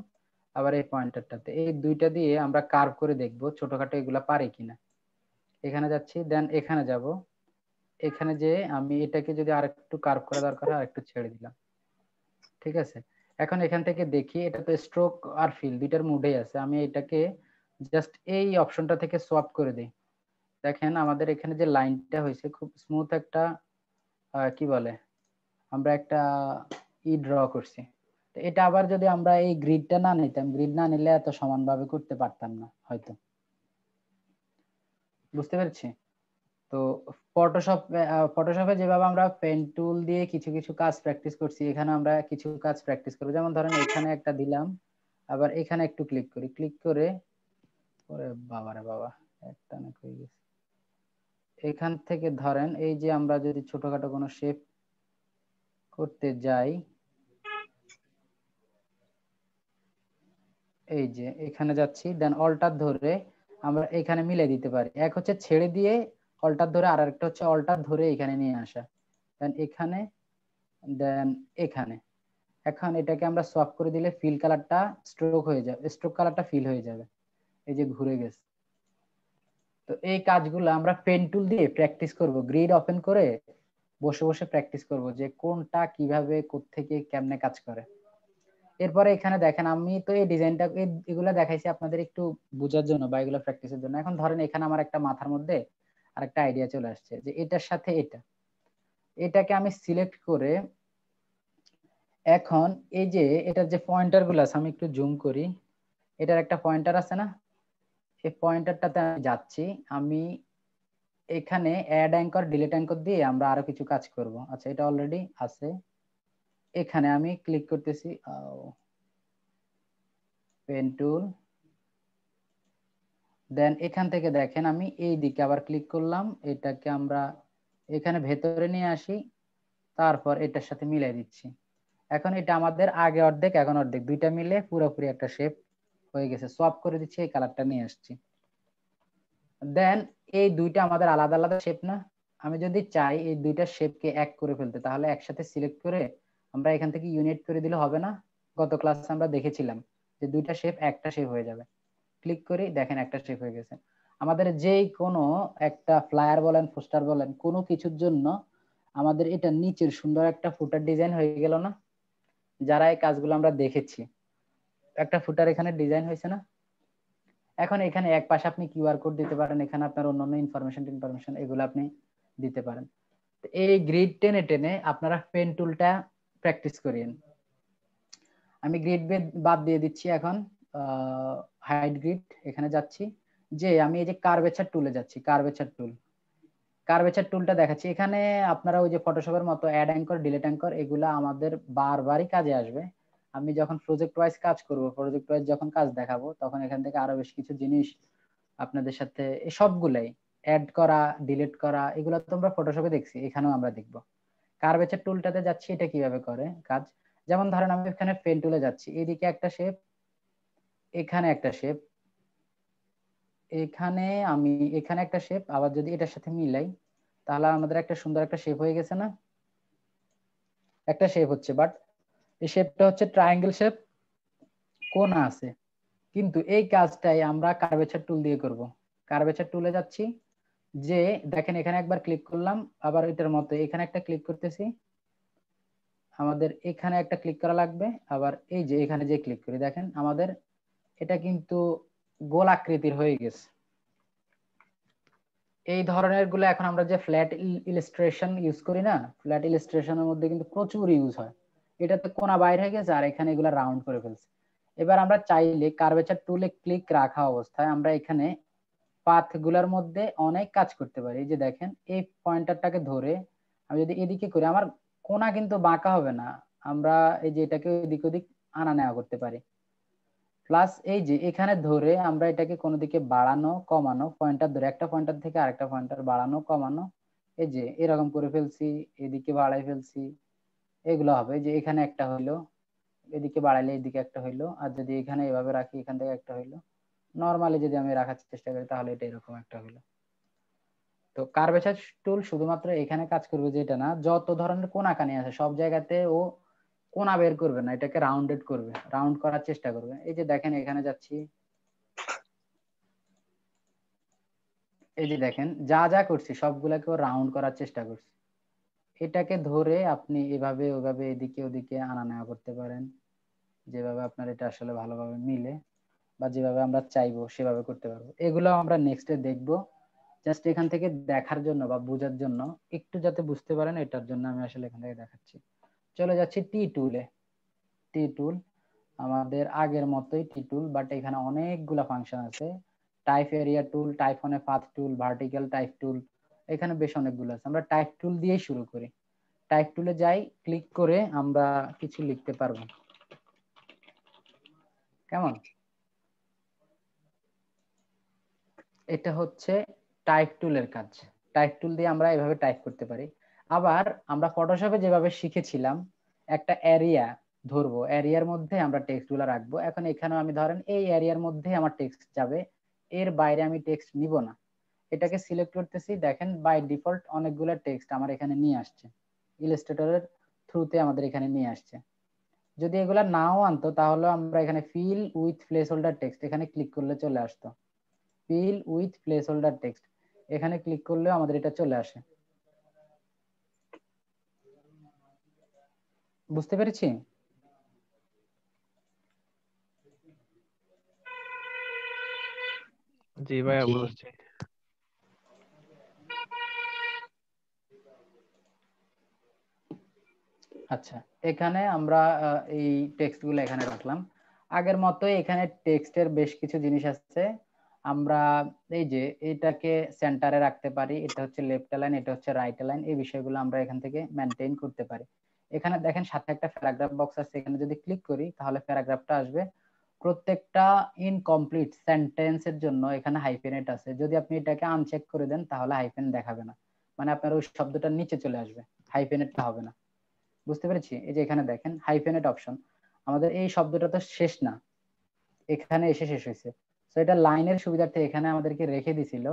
আবার এই পয়েন্টারটাতে, এই দুইটা দিয়ে আমরা কার্ভ করে দেখব ছোটখাটো এগুলা পারে কিনা। এখানে যাচ্ছি, দেন এখানে যাব, এখানে যে আমি এটাকে যদি আরেকটু কার্ভ করা দরকার হয় আরেকটু ছেড়ে দিলাম, ঠিক আছে। এখন এখান থেকে দেখি, এটা তো স্ট্রোক আর ফিল দুইটার মুডেই আছে। আমি এটাকে জাস্ট এই অপশনটা থেকে সোয়াপ করে দিই। দেখেন আমাদের এখানে যে লাইনটা হয়েছে খুব স্মুথ একটা, কি বলে, আমরা একটা ড্র করছি। তো এটা আবার যদি আমরা এই গ্রিডটা না নিতাম, গ্রিড না নিলে এত সমানভাবে করতে পারতাম না হয়তো, বুঝতে পেরেছি? তো ফটোশপে যেভাবে আমরা পেন টুল দিয়ে কিছু কিছু কাজ প্র্যাকটিস করছি, এখানে আমরা কিছু কাজ প্র্যাকটিস করবো। যেমন ধরেন এখানে একটা দিলাম, আবার এখানে একটু ক্লিক করি, ক্লিক করে ওরে বাবা রে বাবা, একটা না হয়ে গেছে। এখান থেকে ধরেন এই যে আমরা যদি ছোটখাটো কোনো শেপ করতে যাই, এই যে এখানে যাচ্ছি, দেন অল্টার ধরে আমরা এখানে মিলে দিতে পারি। এক হচ্ছে ছেড়ে দিয়ে অল্টার ধরে, আর একটা হচ্ছে অল্টার ধরে এখানে নিয়ে আসা, দেন এখানে, দেন এখানে। এখন এটাকে আমরা সোয়াপ করে দিলে ফিল কালারটা স্ট্রোক হয়ে যাবে, স্ট্রোক কালারটা ফিল হয়ে যাবে। এই যে ঘুরে গেছে, তো এই কাজগুলো আমরা পেন টুল দিয়ে প্র্যাকটিস করব, গ্রিড ওপেন করে বসে বসে প্র্যাকটিস করব যে কোনটা কিভাবে কোত্থেকে কেমনে কাজ করে। এরপরে এখানে দেখেন আমি তো এই ডিজাইনটা এগুলা দেখাইছি আপনাদের একটু বোঝার জন্য বা এগুলো প্র্যাকটিসের জন্য। এখন ধরেন এখানে আমার একটা মাথার মধ্যে আরেকটা আইডিয়া চলে আসছে যে এটার সাথে এটাকে আমি সিলেক্ট করে এখন এই যে এটার যে পয়েন্টার গুলো আছে আমি একটু জুম করি, এটার একটা পয়েন্টার আছে না, এই পয়েন্টারটাতে আমি যাচ্ছি, আমি এখানে অ্যাড অ্যাঙ্কর ডিলিট অ্যাঙ্কর দিয়ে আমরা আরো কিছু কাজ করব। আচ্ছা এটা অলরেডি আছে, এখানে আমি ক্লিক করতেছি পেন টুল, দেন এখান থেকে দেখেন আমি এই দিকে আবার ক্লিক করলাম, এটাকে আমরা এখানে ভেতরে নিয়ে আসি, তারপর এটার সাথে মিলাই দিচ্ছি। এখন এটা আমাদের আগে অর্ধেক এখন অর্ধেক দুইটা মিলে পুরোপুরি একটা শেপ হয়ে গেছে। সোয়াপ করে দিচ্ছি, এই কালারটা নিয়ে আসছি। দেন এই দুইটা আমাদের আলাদা আলাদা শেপ না, আমি যদি চাই এই দুইটা শেপকে এক করে ফেলতে তাহলে একসাথে সিলেক্ট করে আমরা এখান থেকে ইউনিট করে দিলে হবে না? গত ক্লাসে আমরা দেখেছিলাম যে দুইটা শেপ একটা শেপ হয়ে যাবে। ক্লিক করি, দেখেন একটা শেপ হয়ে গেছে। আমাদের যেই কোনো একটা ফ্লায়ার বলেন পোস্টার বলেন কোনো কিছুর জন্য আমাদের এটা নিচের সুন্দর একটা ফুটার ডিজাইন হয়ে গেল না? যারা এই কাজগুলো আমরা দেখেছি একটা ফুটার এখানে ডিজাইন হয়েছে না? এখন এখানে এক পাশে আপনি কিউআর কোড দিতে পারেন, এখানে আপনার অন্যান্য ইনফরমেশন এগুলো আপনি দিতে পারেন। এই গ্রিড টেনে টেনে আপনারা পেন টুলটা প্র্যাকটিস করিয়েন। আমি গ্রিড বাদ দিয়ে দিচ্ছি, এখন হাইড গ্রিড এখানে যাচ্ছি, যে আমি এই যে কার্ভেচার টুলে যাচ্ছি, কার্ভেচার টুলটা দেখাচ্ছি। এখানে আপনারা ওই যে ফটোশপের মতো অ্যাড অ্যাঙ্কর ডিলিট অ্যাঙ্কর এগুলা আমাদের বারবারই কাজে আসবে। আমি যখন প্রজেক্ট ওয়াইজ কাজ করব, প্রজেক্ট ওয়াইজ যখন কাজ দেখাবো তখন এখান থেকে আরো বেশ কিছু জিনিস আপনাদের সাথে এই সবগুলাই অ্যাড করা ডিলিট করা এগুলো তো আমরা ফটোশপে দেখছি, এখানেও আমরা দেখব। কার্ভেচার টুলটাতে যাচ্ছি, এটা কিভাবে করে কাজ। যেমন ধরেন আমি এখানে পেন টুলে যাচ্ছি, এদিকে একটা শেপ, এখানে একটা শেপ, এখানে আমি এখানে একটা শেপ, আবার যদি এটার সাথে মিলাই তাহলে আমাদের একটা সুন্দর একটা শেপ হয়ে গেছে না? একটা শেপ হচ্ছে, বাট এই শেপটা হচ্ছে ট্রায়াঙ্গেল শেপ, কোণা আছে। কিন্তু এই কাজটাই আমরা কার্ভেচার টুল দিয়ে করব। কার্ভেচার টুলে যাচ্ছি, যে দেখেন এখানে একবার ক্লিক করলাম, আবার এটার মতো এখানে একটা ক্লিক করতেছি, আমাদের এখানে একটা ক্লিক করা লাগবে, আবার এই যে এখানে যে ক্লিক করি দেখেন আমাদের এটা কিন্তু গোল আকৃতির হয়ে গেছে। এই ধরনের গুলো এখন আমরা যে ফ্ল্যাট ইলাস্ট্রেশন ইউজ করি না, ফ্ল্যাট ইলাস্ট্রেশনের মধ্যে কিন্তু প্রচুর ইউজ হয়। এটাতে কোণা বাইরে হয়ে গেছে আর এখানে এগুলা রাউন্ড করে ফেলছে। এবার আমরা চাইলে কার্ভেচার টুলে ক্লিক রাখা অবস্থায় আমরা এখানে পাথ গুলার মধ্যে অনেক কাজ করতে পারি। এই যে দেখেন এই পয়েন্টারটাকে ধরে আমি যদি এদিকে করি আমার কোণা কিন্তু বাঁকা হবে না, আমরা এই যে এটাকে এদিক ওদিক আনা নেওয়া করতে পারি। প্লাস এই যে এখানে ধরে আমরা এটাকে কোনো দিকে বাড়ানো কমানো, পয়েন্টার ধরে একটা পয়েন্টার থেকে আরেকটা পয়েন্টার বাড়ানো কমানো, এই যে এরকম করে ফেলছি, এদিকে বাড়াই ফেলছি, এগুলো হবে। যে এখানে একটা হইলো, এদিকে বাড়াইলে এদিকে একটা হইলো, আর যদি এখানে এভাবে রাখি এখান থেকে একটা হইলো, নরমালি যদি আমি রাখার চেষ্টা করি তাহলে এটা এরকম একটা হইলো। তো কার্ভেচার টুল শুধুমাত্র এখানে কাজ করবে যেটা না, যত ধরনের কোনাকানি আছে সব জায়গাতে ও কোনা বের করবে না, এটাকে রাউন্ডেড করবে, রাউন্ড করার চেষ্টা করবে। এই যে দেখেন এখানে যাচ্ছি, এই যে দেখেন যা যা করছি সবগুলাকে ও রাউন্ড করার চেষ্টা করছি। এটাকে ধরে আপনি এভাবে ওভাবে এদিকে ওদিকে আনা নেওয়া করতে পারেন, যেভাবে আপনার এটা আসলে ভালোভাবে মিলে বা যেভাবে আমরা চাইবো সেভাবে করতে পারবো। এগুলো আমরা নেক্সটে দেখবো। জাস্ট এখান থেকে দেখার জন্য বা বোঝার জন্য, একটু যাতে বুঝতে পারেন এটার জন্য আমি আসলে এখান থেকে দেখাচ্ছি। চলে যাচ্ছি টি টুলে। টি টুল আমাদের আগের মতোই টি টুল, বাট এখানে অনেকগুলা ফাংশন আছে। Type area tool, type on a path tool, vertical type টুল, এখানে বেশ অনেকগুলো আছে। আমরা টাইপ টুল দিয়েই শুরু করি। টাইপ টুলে যাই, ক্লিক করে আমরা কিছু লিখতে পারবো। কেমন? এটা হচ্ছে টাইপ টুলের কাজ। টাইপ টুল দিয়ে আমরা এভাবে টাইপ করতে পারি। আবার আমরা ফটোশপে যেভাবে শিখেছিলাম একটা এরিয়া ধরবো, এরিয়ার মধ্যে আমরা টেক্সট গুলো রাখবো। এখন এখানেও আমি ধরেন এই এরিয়ার মধ্যে আমার টেক্সট যাবে, এর বাইরে আমি টেক্সট নিব না। এটাকে সিলেক্ট করতেছি, দেখেন বাই ডিফল্ট অনেকগুলো টেক্সট আমার এখানে নিয়ে আসছে, ইলাস্ট্রেটরের থ্রুতে আমাদের এখানে নিয়ে আসছে। যদি এগুলা নাও আনতো তাহলে আমরা এখানে fill with place holder text এখানে ক্লিক করলে চলে আসতো। Fill with place holder text, এখানে ক্লিক করলেও আমাদের এটা চলে আসে। বুঝতে পেরেছি? জি ভাইয়া জি বুঝছি। আচ্ছা, এখানে আমরা এই টেক্সট গুলো এখানে রাখলাম। আগের মতোই এখানে টেক্সটের বেশ কিছু জিনিস আছে। আমরা এই যে এটাকে সেন্টারে রাখতে পারি, এটা হচ্ছে লেফট লাইন, এটা হচ্ছে রাইট লাইন, এই বিষয়গুলো আমরা এখান থেকে মেনটেন করতে পারি। এখানে দেখেন সাথে একটা প্যারাগ্রাফ বক্স আছে, এখানে যদি ক্লিক করি তাহলে প্যারাগ্রাফটা আসবে। প্রত্যেকটা ইনকমপ্লিট সেন্টেন্সের জন্য এখানে হাইফেনেট আছে, যদি আপনি এটাকে আনচেক করে দেন তাহলে হাইফেন দেখাবে না, মানে আপনার ওই শব্দটা নিচে চলে আসবে, হাইফেনেটটা হবে না। বুঝতে পেরেছি? এই যে এখানে দেখেন হাইফেনেট অপশন, আমাদের এই শব্দটা তো শেষ না, এখানে এসে শেষ হয়েছে। তো এটা লাইনের সুবিধার্থে এখানে আমাদেরকে রেখে দিছিল,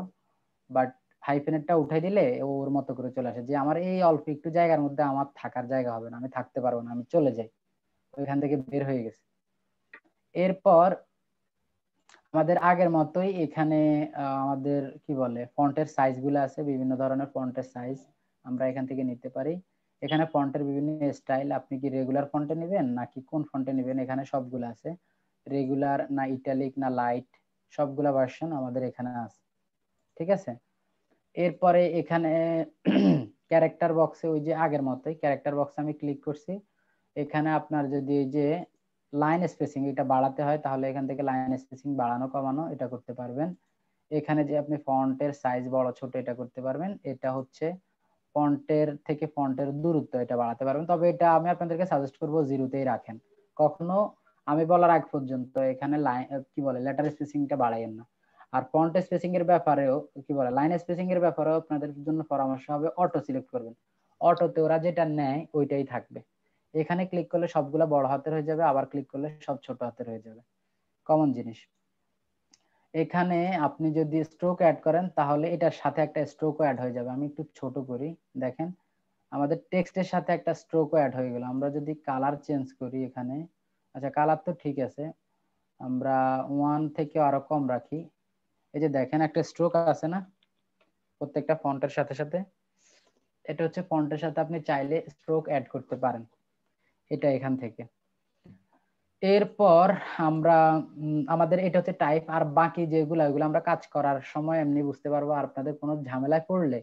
বাট হাইফেনেটটা উঠাই দিলে ওর মতো করে চলে আসে, যে আমার এই অল্প একটু জায়গার মধ্যে আমার থাকার জায়গা হবে না, আমি থাকতে পারবো না, আমি চলে যাই, ওইখান থেকে বের হয়ে গেছে। এরপর আমাদের আগের মতোই এখানে আমাদের কি বলে ফন্টের সাইজ গুলো আছে, বিভিন্ন ধরনের ফন্টের সাইজ আমরা এখান থেকে নিতে পারি। এখানে ফন্টের বিভিন্ন স্টাইল, আপনি কি রেগুলার ফন্টে নেবেন নাকি কোন ফন্টে নেবেন, এখানে সবগুলো আছে, রেগুলার না ইটালিক না লাইট, সবগুলা ভার্সন আমাদের এখানে আছে। ঠিক আছে, এরপরে এখানে ক্যারেক্টার বক্সে ওই যে আগের মতোই ক্যারেক্টার বক্সে আমি ক্লিক করছি। এখানে আপনার যদি এই যে লাইন স্পেসিং এটা বাড়াতে হয় তাহলে এখান থেকে লাইন স্পেসিং বাড়ানো কমানো এটা করতে পারবেন। এখানে যে আপনি ফন্টের সাইজ বড় ছোট এটা করতে পারবেন। এটা হচ্ছে ফন্টের থেকে ফন্টের দূরত্ব এটা বাড়াতে পারবেন, তবে এটা আমি আপনাদেরকে সাজেস্ট করব জিরোতেই রাখেন। কখনো আমি বলার আগ পর্যন্ত এখানে লাইন কি বলে লেটার স্পেসিংটা বাড়াইয়েন না। আর ফন্ট স্পেসিং এর ব্যাপারেও কি বলে লাইন স্পেসিং এর ব্যাপারেও আপনাদের জন্য পরামর্শ হবে অটো সিলেক্ট করবেন। অটোতে ওরা যেটা নেয় ওইটাই থাকবে। এখানে ক্লিক করলে সবগুলা বড় হাতের হয়ে যাবে, আবার ক্লিক করলে সব ছোট হাতের হয়ে যাবে, কমন জিনিস। এখানে আপনি যদি স্ট্রোক অ্যাড করেন তাহলে এটার সাথে একটা স্ট্রোকও অ্যাড হয়ে যাবে। আমি একটু ছোট করি, দেখেন আমাদের টেক্সটের সাথে একটা স্ট্রোকও অ্যাড হয়ে গেল। আমরা যদি কালার চেঞ্জ করি এখানে, আচ্ছা কালার তো ঠিক আছে, আমরা 1 থেকে আরো কম রাখি। এই যে দেখেন একটা স্ট্রোক আছে না প্রত্যেকটা ফন্টের সাথে সাথে, এটা হচ্ছে ফন্টের সাথে আপনি চাইলে স্ট্রোক অ্যাড করতে পারেন, এটা এখান থেকে। এরপর আমরা আমাদের এটা হচ্ছে টাইপ, আর বাকি যেগুলো ওইগুলো আমরা কাজ করার সময় এমনি বুঝতে পারবো। আর আপনাদের কোনো ঝামেলায় পড়লে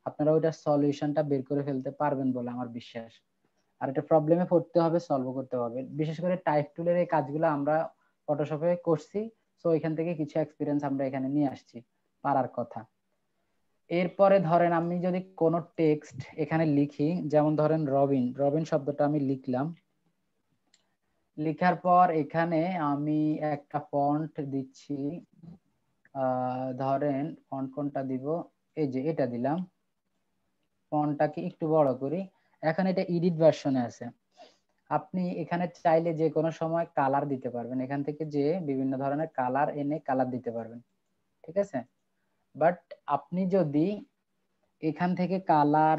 আপনারা ওইটার সলিউশনটা বের করে ফেলতে পারবেন বলে আমার বিশ্বাস। আর এটা প্রবলেমে পড়তে হবে, সলভ করতে হবে। বিশেষ করে টাইপ টুলের এই কাজগুলো আমরা ফটোশপে করছি, সো এখান থেকে কিছু এক্সপিরিয়েন্স আমরা এখানে নিয়ে আসছি, পারার কথা। এরপরে ধরেন আমি যদি কোনো টেক্সট এখানে লিখি, যেমন ধরেন রবিন, রবিন শব্দটা আমি লিখলাম, লেখার পর এখানে আমি একটা ফন্ট দিচ্ছি, ধরেন ফন্ট কোনটা দিব, এই যে এটা দিলাম, ফন্টটাকে একটু বড় করি। এখন এটা এডিট ভার্সনে আছে, আপনি এখানে চাইলে যে কোনো সময় কালার দিতে পারবেন, এখান থেকে যে বিভিন্ন ধরনের কালার এনে কালার দিতে পারবেন। ঠিক আছে, বাট আপনি যদি এখান থেকে কালার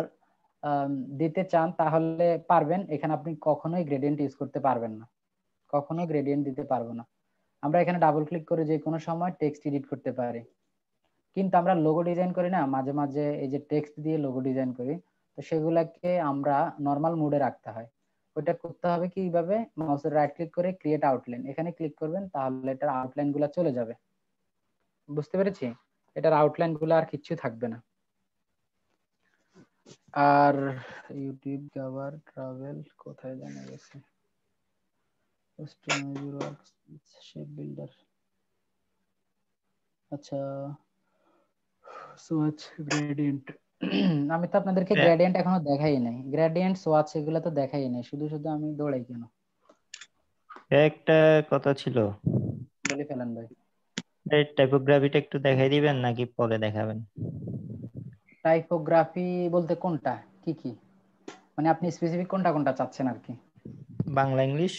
দিতে চান তাহলে পারবেন, এখানে আপনি কখনোই গ্রেডিয়েন্ট ইউজ করতে পারবেন না, কখনো গ্রেডিয়েন্ট দিতে পারবো না। আমরা এখানে ডাবল ক্লিক করে যে কোনো সময় টেক্সট এডিট করতে পারি। কিন্তু আমরা লোগো ডিজাইন করি না মাঝে মাঝে, এই যে টেক্সট দিয়ে লোগো ডিজাইন করি, তো সেগুলাকে আমরা নরমাল মোডে রাখতে হয়। ওইটা করতে হবে কিভাবে, মাউসের রাইট ক্লিক করে ক্রিয়েট আউটলাইন এখানে ক্লিক করবেন, তাহলে এটার আউটলাইন গুলা চলে যাবে। বুঝতে পেরেছি? এটার আউটলাইন গুলো আর কিচ্ছু থাকবে না। আর ইউটিউব কভার ট্রাভেল কোথায় জানা গেছে, শেপ বিল্ডার, আচ্ছা সোয়াচ গ্রেডিয়েন্ট। আমি তো আপনাদেরকে গ্রেডিয়েন্ট এখনো দেখাই নাই, গ্রেডিয়েন্ট সোয়াচ এগুলো তো দেখাই নাই, শুধু শুধু আমি দৌড়াই কেন? একটা কথা ছিল, বলে ফেলেন ভাই। এই টাইপোগ্রাফিটা একটু দেখাই দিবেন নাকি পরে দেখাবেন? টাইপোগ্রাফি বলতে কোনটা, কি কি মানে আপনি স্পেসিফিক কোনটা কোনটা চাচ্ছেন আর কি? বাংলা ইংলিশ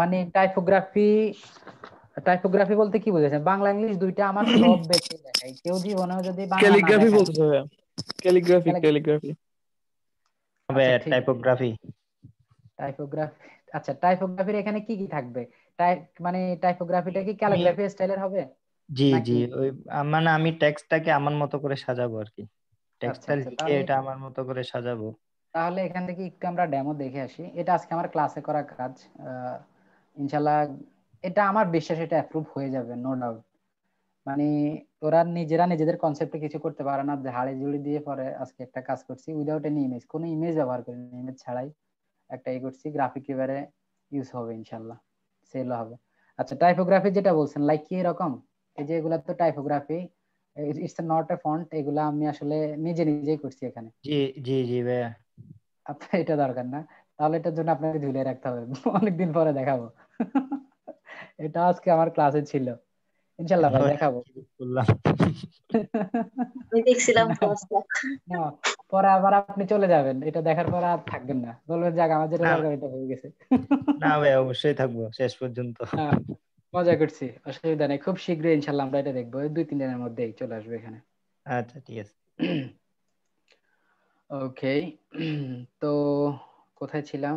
মানে টাইপোগ্রাফি, টাইপোগ্রাফি বলতে কি বুঝেছেন? বাংলা ইংলিশ দুইটা আমার সব বেছে দেখাই, কেউ জীবনেও যদি বাংলা না ক্যালিগ্রাফি দেখায়। বলতেছে ভাইয়া, ক্যালিগ্রাফি আচ্ছা ঠিক আছে, টাইপোগ্রাফি টাইপোগ্রাফি। আচ্ছা টাইপোগ্রাফির এখানে কি কি থাকবে? মানে টাইপোগ্রাফিটা কি আমি ক্যালিগ্রাফি স্টাইলের হবে জি নাকি? ওই মানে আমি টেক্সটটাকে আমার মতো করে সাজাবো আর কি, আচ্ছা টেক্সটটা আচ্ছা, লিখে তাহলে এটা আমার মতো করে সাজাবো। তাহলে এখান থেকে একটু আমরা ডেমো দেখে আসি। এটা আজকে আমার ক্লাসে করা কাজ। ইনশাল্লাহ এটা আমার বিশ্বাস এটা অ্যাপ্রুভ হয়ে যাবে, নো ডাউট। মানে ওরা নিজেরা নিজেদের কনসেপ্টে কিছু করতে পারে না, যে হাড়ি জুড়ি দিয়ে পরে আজকে একটা কাজ করছি উইদাউট এনি ইমেজ, কোনো ইমেজ ব্যবহার করিনি, ইমেজ ছাড়াই একটা করছি, গ্রাফিক এবারে ইউজ হবে ইনশাল্লাহ, সেল হবে। আচ্ছা, টাইপোগ্রাফি যেটা বলছেন লাইক কি এরকম, এই যে এগুলা তো typography, it's not a font, এগুলা আমি আসলে নিজেই করছি এখানে। জি জি ভাইয়া। আপনার এটা দরকার না, তাহলে এটার জন্য আপনাকে ঝুলিয়ে রাখতে হবে, অনেকদিন পরে দেখাবো। এটা আজকে আমার ক্লাসে ছিল, ইনশাল্লাহ ভাই দেখাবো। বললাম আমি দেখছিলাম না, ক্লাসটা। না, পরে আবার আপনি চলে যাবেন, এটা দেখার পর আর থাকবেন না, বলবেন যাক আমার যেটা না দরকার এটা হয়ে গেছে। না ভাই, অবশ্যই থাকবো শেষ পর্যন্ত। না, মজা করছি, অসুবিধা নেই, খুব শীঘ্রই ইনশাল্লাহ আমরা এটা দেখবো, 2-3 দিনের মধ্যেই চলে আসবে এখানে। আচ্ছা ঠিক আছে। ওকে, তো কোথায় ছিলাম,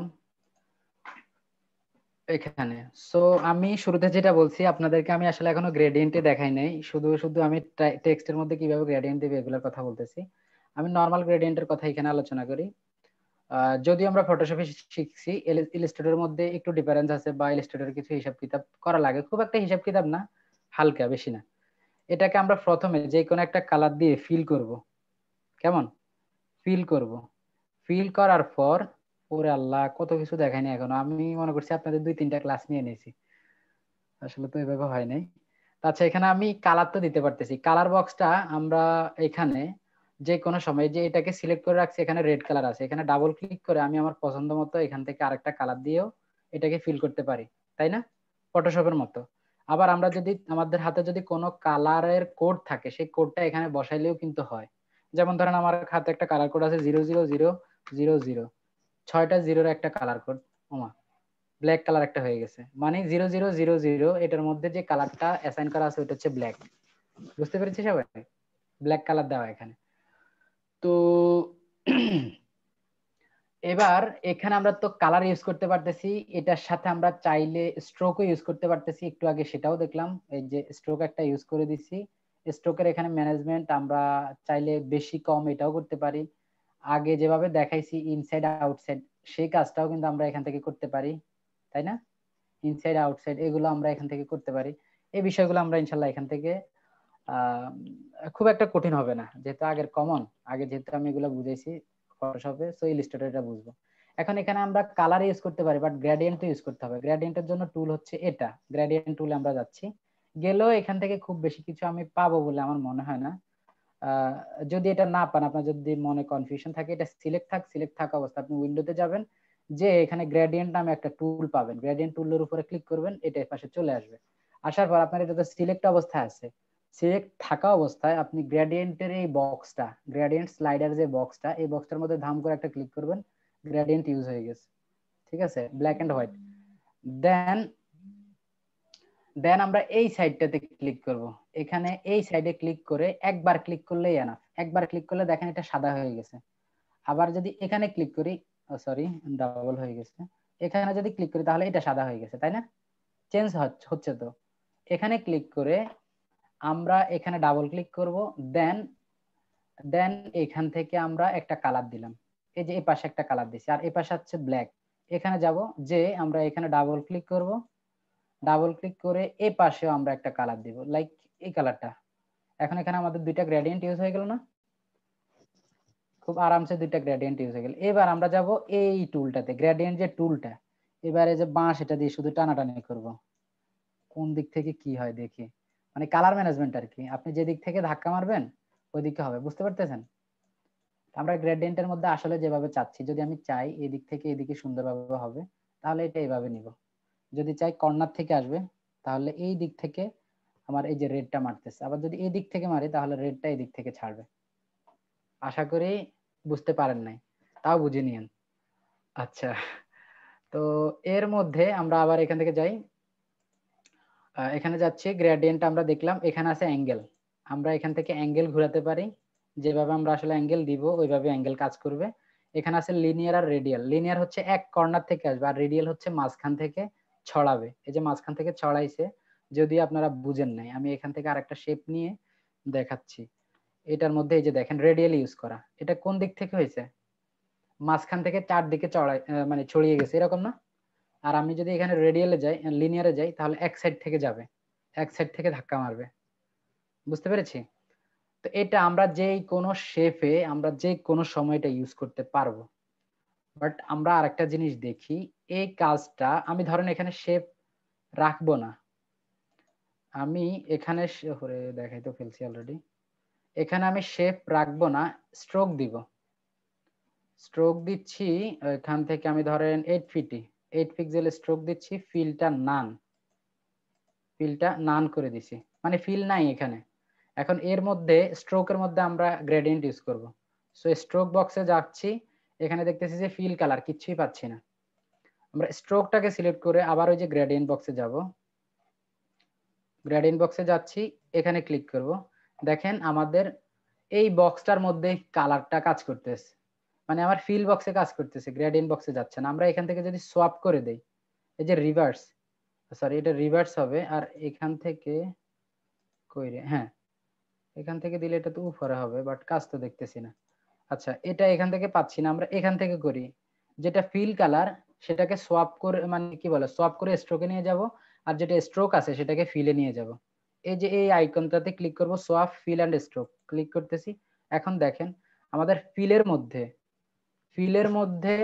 এখানে। সো আমি শুরুতে যেটা বলছি আপনাদেরকে, আমি আসলে এখনো গ্রেডিয়েন্টে দেখাই নাই, শুধু শুধু আমি টেক্সটের মধ্যে কিভাবে গ্রেডিয়েন্ট দেবে এগুলোর কথা বলতেছি। আমি নর্মাল গ্রেডিয়েন্টের কথা এখানে আলোচনা করি। যদি আমরা ফটোশপে শিখছি, ইলাস্ট্রেটরের মধ্যে একটু ডিফারেন্স আছে, বা ইলাস্ট্রেটরের কিছু হিসাব কিতাব করা লাগে, খুব একটা হিসাব কিতাব না, হালকা, বেশি না। এটাকে আমরা প্রথমে যে কোনো একটা কালার দিয়ে ফিল করব, কেমন ফিল করব, ফিল করার পর, ওরে আল্লাহ কত কিছু দেখায়নি এখনো, আমি মনে করছি আপনাদের 2-3টা ক্লাস নিয়ে নিয়েছি, আসলে তো এভাবে হয় নাই। আচ্ছা, এখানে আমি কালার তো দিতে পারতেছি, কালার বক্সটা আমরা এখানে যে কোনো সময়, যে এটাকে সিলেক্ট করে রাখছি, এখানে রেড কালার আছে, এখানে ডাবল ক্লিক করে আমি আমার পছন্দ মতো এখান থেকে আরেকটা কালার দিয়েও এটাকে ফিল করতে পারি, তাই না, ফটোশপের মতো। আবার আমরা যদি আমাদের হাতে যদি কোনো কালারের কোড থাকে, সেই কোডটা এখানে বসাইলেও কিন্তু হয়। যেমন ধরেন আমার হাতে একটা কালার কোড আছে 00000, 6টা জিরোর একটা কালার কোড, ওমা ব্ল্যাক কালার একটা হয়ে গেছে, মানে 0000, এটার মধ্যে যে কালারটা অ্যাসাইন করা আছে ওটা হচ্ছে ব্ল্যাক। বুঝতে পেরেছি সবাই, ব্ল্যাক কালার দেওয়া এখানে। তো এবার এখানে আমরা তো কালার ইউজ করতে পারতেছি, এটার সাথে আমরা চাইলে স্ট্রোকও ইউজ করতে পারতেছি, একটু আগে সেটাও দেখলাম, এই যে স্ট্রোক একটা ইউজ করে দিছি। স্ট্রোকের এখানে ম্যানেজমেন্ট আমরা চাইলে বেশি কম এটাও করতে পারি। আগে যেভাবে দেখাইছি ইনসাইড আউটসাইড, সেই কাজটাও কিন্তু আমরা এখান থেকে করতে পারি, তাই না, ইনসাইড আউটসাইড এগুলো আমরা এখান থেকে করতে পারি। এই বিষয়গুলো আমরা ইনশাল্লাহ এখান থেকে খুব একটা কঠিন হবে না, যেহেতু আগের কমন, আগে যেহেতু আমি এগুলো বুঝেছি ফটোশপে, সো ইলাস্ট্রেটর এটা বুঝবো। এখন এখানে আমরা কালার ইউজ করতে পারি, বাট গ্রেডিয়েন্ট ইউজ করতে হবে। গ্রেডিয়েন্টের জন্য টুল হচ্ছে এটা, গ্রেডিয়েন্ট টুলে আমরা যাচ্ছি, গেলেও এখান থেকে খুব বেশি কিছু আমি পাবো বলে আমার মনে হয় না। যদি এটা না পান, আপনার যদি মনে কনফিউশন থাকে, এটা সিলেক্ট থাকা অবস্থা আপনি উইন্ডোতে যাবেন, যে এখানে গ্রেডিয়েন্ট নামে একটা টুল পাবেন, গ্রেডিয়েন্ট টুলের উপরে ক্লিক করবেন, এটা এর পাশে চলে আসবে। আসার পর আপনার এটা তো সিলেক্ট অবস্থায় আছে, সিলেক্ট থাকা অবস্থায় আপনি গ্রেডিয়েন্টের এই বক্সটা, গ্রেডিয়েন্ট স্লাইডার যে বক্সটা, এই বক্সটার মধ্যে ধাম করে একটা ক্লিক করবেন, গ্রেডিয়েন্ট ইউজ হয়ে গেছে, ঠিক আছে, ব্ল্যাক এন্ড হোয়াইট। দেন দেন আমরা এই সাইডটাতে ক্লিক করব, এখানে এই সাইডে ক্লিক করে একবার ক্লিক করলেই এনাফ, একবার ক্লিক করলে দেখেন এটা সাদা হয়ে গেছে। আবার যদি এখানে ক্লিক করি, সরি ডাবল হয়ে গেছে, এখানে যদি ক্লিক করি তাহলে এটা সাদা হয়ে গেছে, তাই না, চেঞ্জ হচ্ছে। তো এখানে ক্লিক করে আমরা এখানে ডাবল ক্লিক করব, দেন দেন এখান থেকে আমরা একটা কালার দিলাম, এই যে এই পাশে একটা কালার দিছি, আর এই পাশে হচ্ছে ব্ল্যাক। এখানে যাব, যে আমরা এখানে ডাবল ক্লিক করব, ডাবল ক্লিক করে এই পাশেও আমরা একটা কালার দিব, লাইক এই কালারটা। এখন এখানে আমাদের দুইটা গ্রেডিয়েন্ট ইউজ হয়ে গেল না, খুব আরামসে দুইটা গ্রেডিয়েন্ট ইউজ হয়ে গেল। এবার আমরা যাব এই টুলটাতে, গ্রেডিয়েন্ট যে টুলটা, এবারে যে বাঁশ এটা দিয়ে শুধু টানাটানি করব, কোন দিক থেকে কি হয় দেখি, মানে কালার ম্যানেজমেন্ট আর কি, আপনি যে দিক থেকে ধাক্কা মারবেন ওই দিকে হবে, বুঝতে পারতেছেন। আমরা গ্রেডিয়েন্টের মধ্যে আসলে যেভাবে চাচ্ছি, যদি আমি চাই এদিক থেকে এদিকে সুন্দরভাবে হবে, তাহলে এটা এইভাবে নিব। যদি চাই কর্নার থেকে আসবে, তাহলে এই দিক থেকে আমার এই যে রেডটা মারতেছে, আবার যদি এই দিক থেকে মারি তাহলে রেডটা এই দিক থেকে ছাড়বে। আশা করি বুঝতে পারেন নাই, তাও বুঝে নিয়েন। আচ্ছা, তো এর মধ্যে আমরা আবার এখান থেকে যাই, এখানে যাচ্ছি, গ্রেডিয়েন্ট আমরা দেখলাম, এখানে আছে অ্যাঙ্গেল, আমরা এখান থেকে অ্যাঙ্গেল ঘোরাতে পারি, যেভাবে আমরা আসলে অ্যাঙ্গেল দিব ওইভাবে অ্যাঙ্গেল কাজ করবে। এখানে আছে লিনিয়ার আর রেডিয়াল, লিনিয়ার হচ্ছে এক কর্নার থেকে আসবে, আর রেডিয়াল হচ্ছে মাঝখান থেকে ছড়াবে। এই যে মাঝখান থেকে ছড়াইছে, যদি আপনারা বুঝেন নাই, আমি এখান থেকে আরেকটা শেপ নিয়ে দেখাচ্ছি। এটার মধ্যে এই যে দেখেন রেডিয়াল ইউজ করা, এটা কোন দিক থেকে হয়েছে? মাঝখান থেকে চারদিকে মানে ছড়িয়ে গেছে, এরকম না? আর আমি যদি এখানে রেডিয়ালে যাই, লিনিয়ারে যাই, তাহলে এক সাইড থেকে যাবে, এক সাইড থেকে ধাক্কা মারবে। বুঝতে পেরেছি? তো এটা আমরা যেই কোনো শেপে আমরা যে কোনো সময় এটা ইউজ করতে পারবো। বাট আমরা আরেকটা জিনিস দেখি, এই কাজটা আমি ধরেন এখানে শেপ রাখবো না, আমি এখানে দেখাই তো ফেলছি অলরেডি, এখানে আমি শেপ রাখবো না, স্ট্রোক দিব। স্ট্রোক দিচ্ছি এখান থেকে আমি ধরেন 8 পিক্সেল স্ট্রোক দিচ্ছি, ফিলটা নান করে দিছি, মানে ফিল নাই এখানে। এখন এর মধ্যে স্ট্রোকের মধ্যে আমরা গ্রেডিয়েন্ট ইউজ করব। সো স্ট্রোক বক্সে যাচ্ছি, এখানে দেখতেছি যে ফিল কালার কিচ্ছুই পাচ্ছি না। আমরা স্ট্রোকটাকে সিলেক্ট করে আবার ওই যে গ্রেডিয়েন্ট বক্সে যাব, গ্রেডিয়েন্ট বক্সে যাচ্ছি, এখানে ক্লিক করব। দেখেন আমাদের এই বক্সটার মধ্যে কালারটা কাজ করতেছে, মানে আমার ফিল বক্সে কাজ করতেছে, গ্রেডিয়েন্ট বক্সে যাচ্ছে না। আমরা এখান থেকে যদি সোয়াপ করে দেই, এই যে রিভার্স, সরি এটা রিভার্স হবে, আর এখান থেকে হ্যাঁ এখান থেকে দিলে এটা তো উপরে হবে, বাট কাজ তো দেখতেছি না। আচ্ছা এটা এখান থেকে পাচ্ছি না, আমরা এখান থেকে করি, যেটা ফিল কালার সেটাকে সোয়াপ করে, মানে কি বলে, সোয়াপ করে স্ট্রোকে নিয়ে যাব, আর যেটা স্ট্রোক আছে সেটাকে ফিলে নিয়ে যাব। এই যে এই আইকনটাতে ক্লিক করব, swap fill and stroke click করতেছি। এখন দেখেন আমাদের ফিলের মধ্যে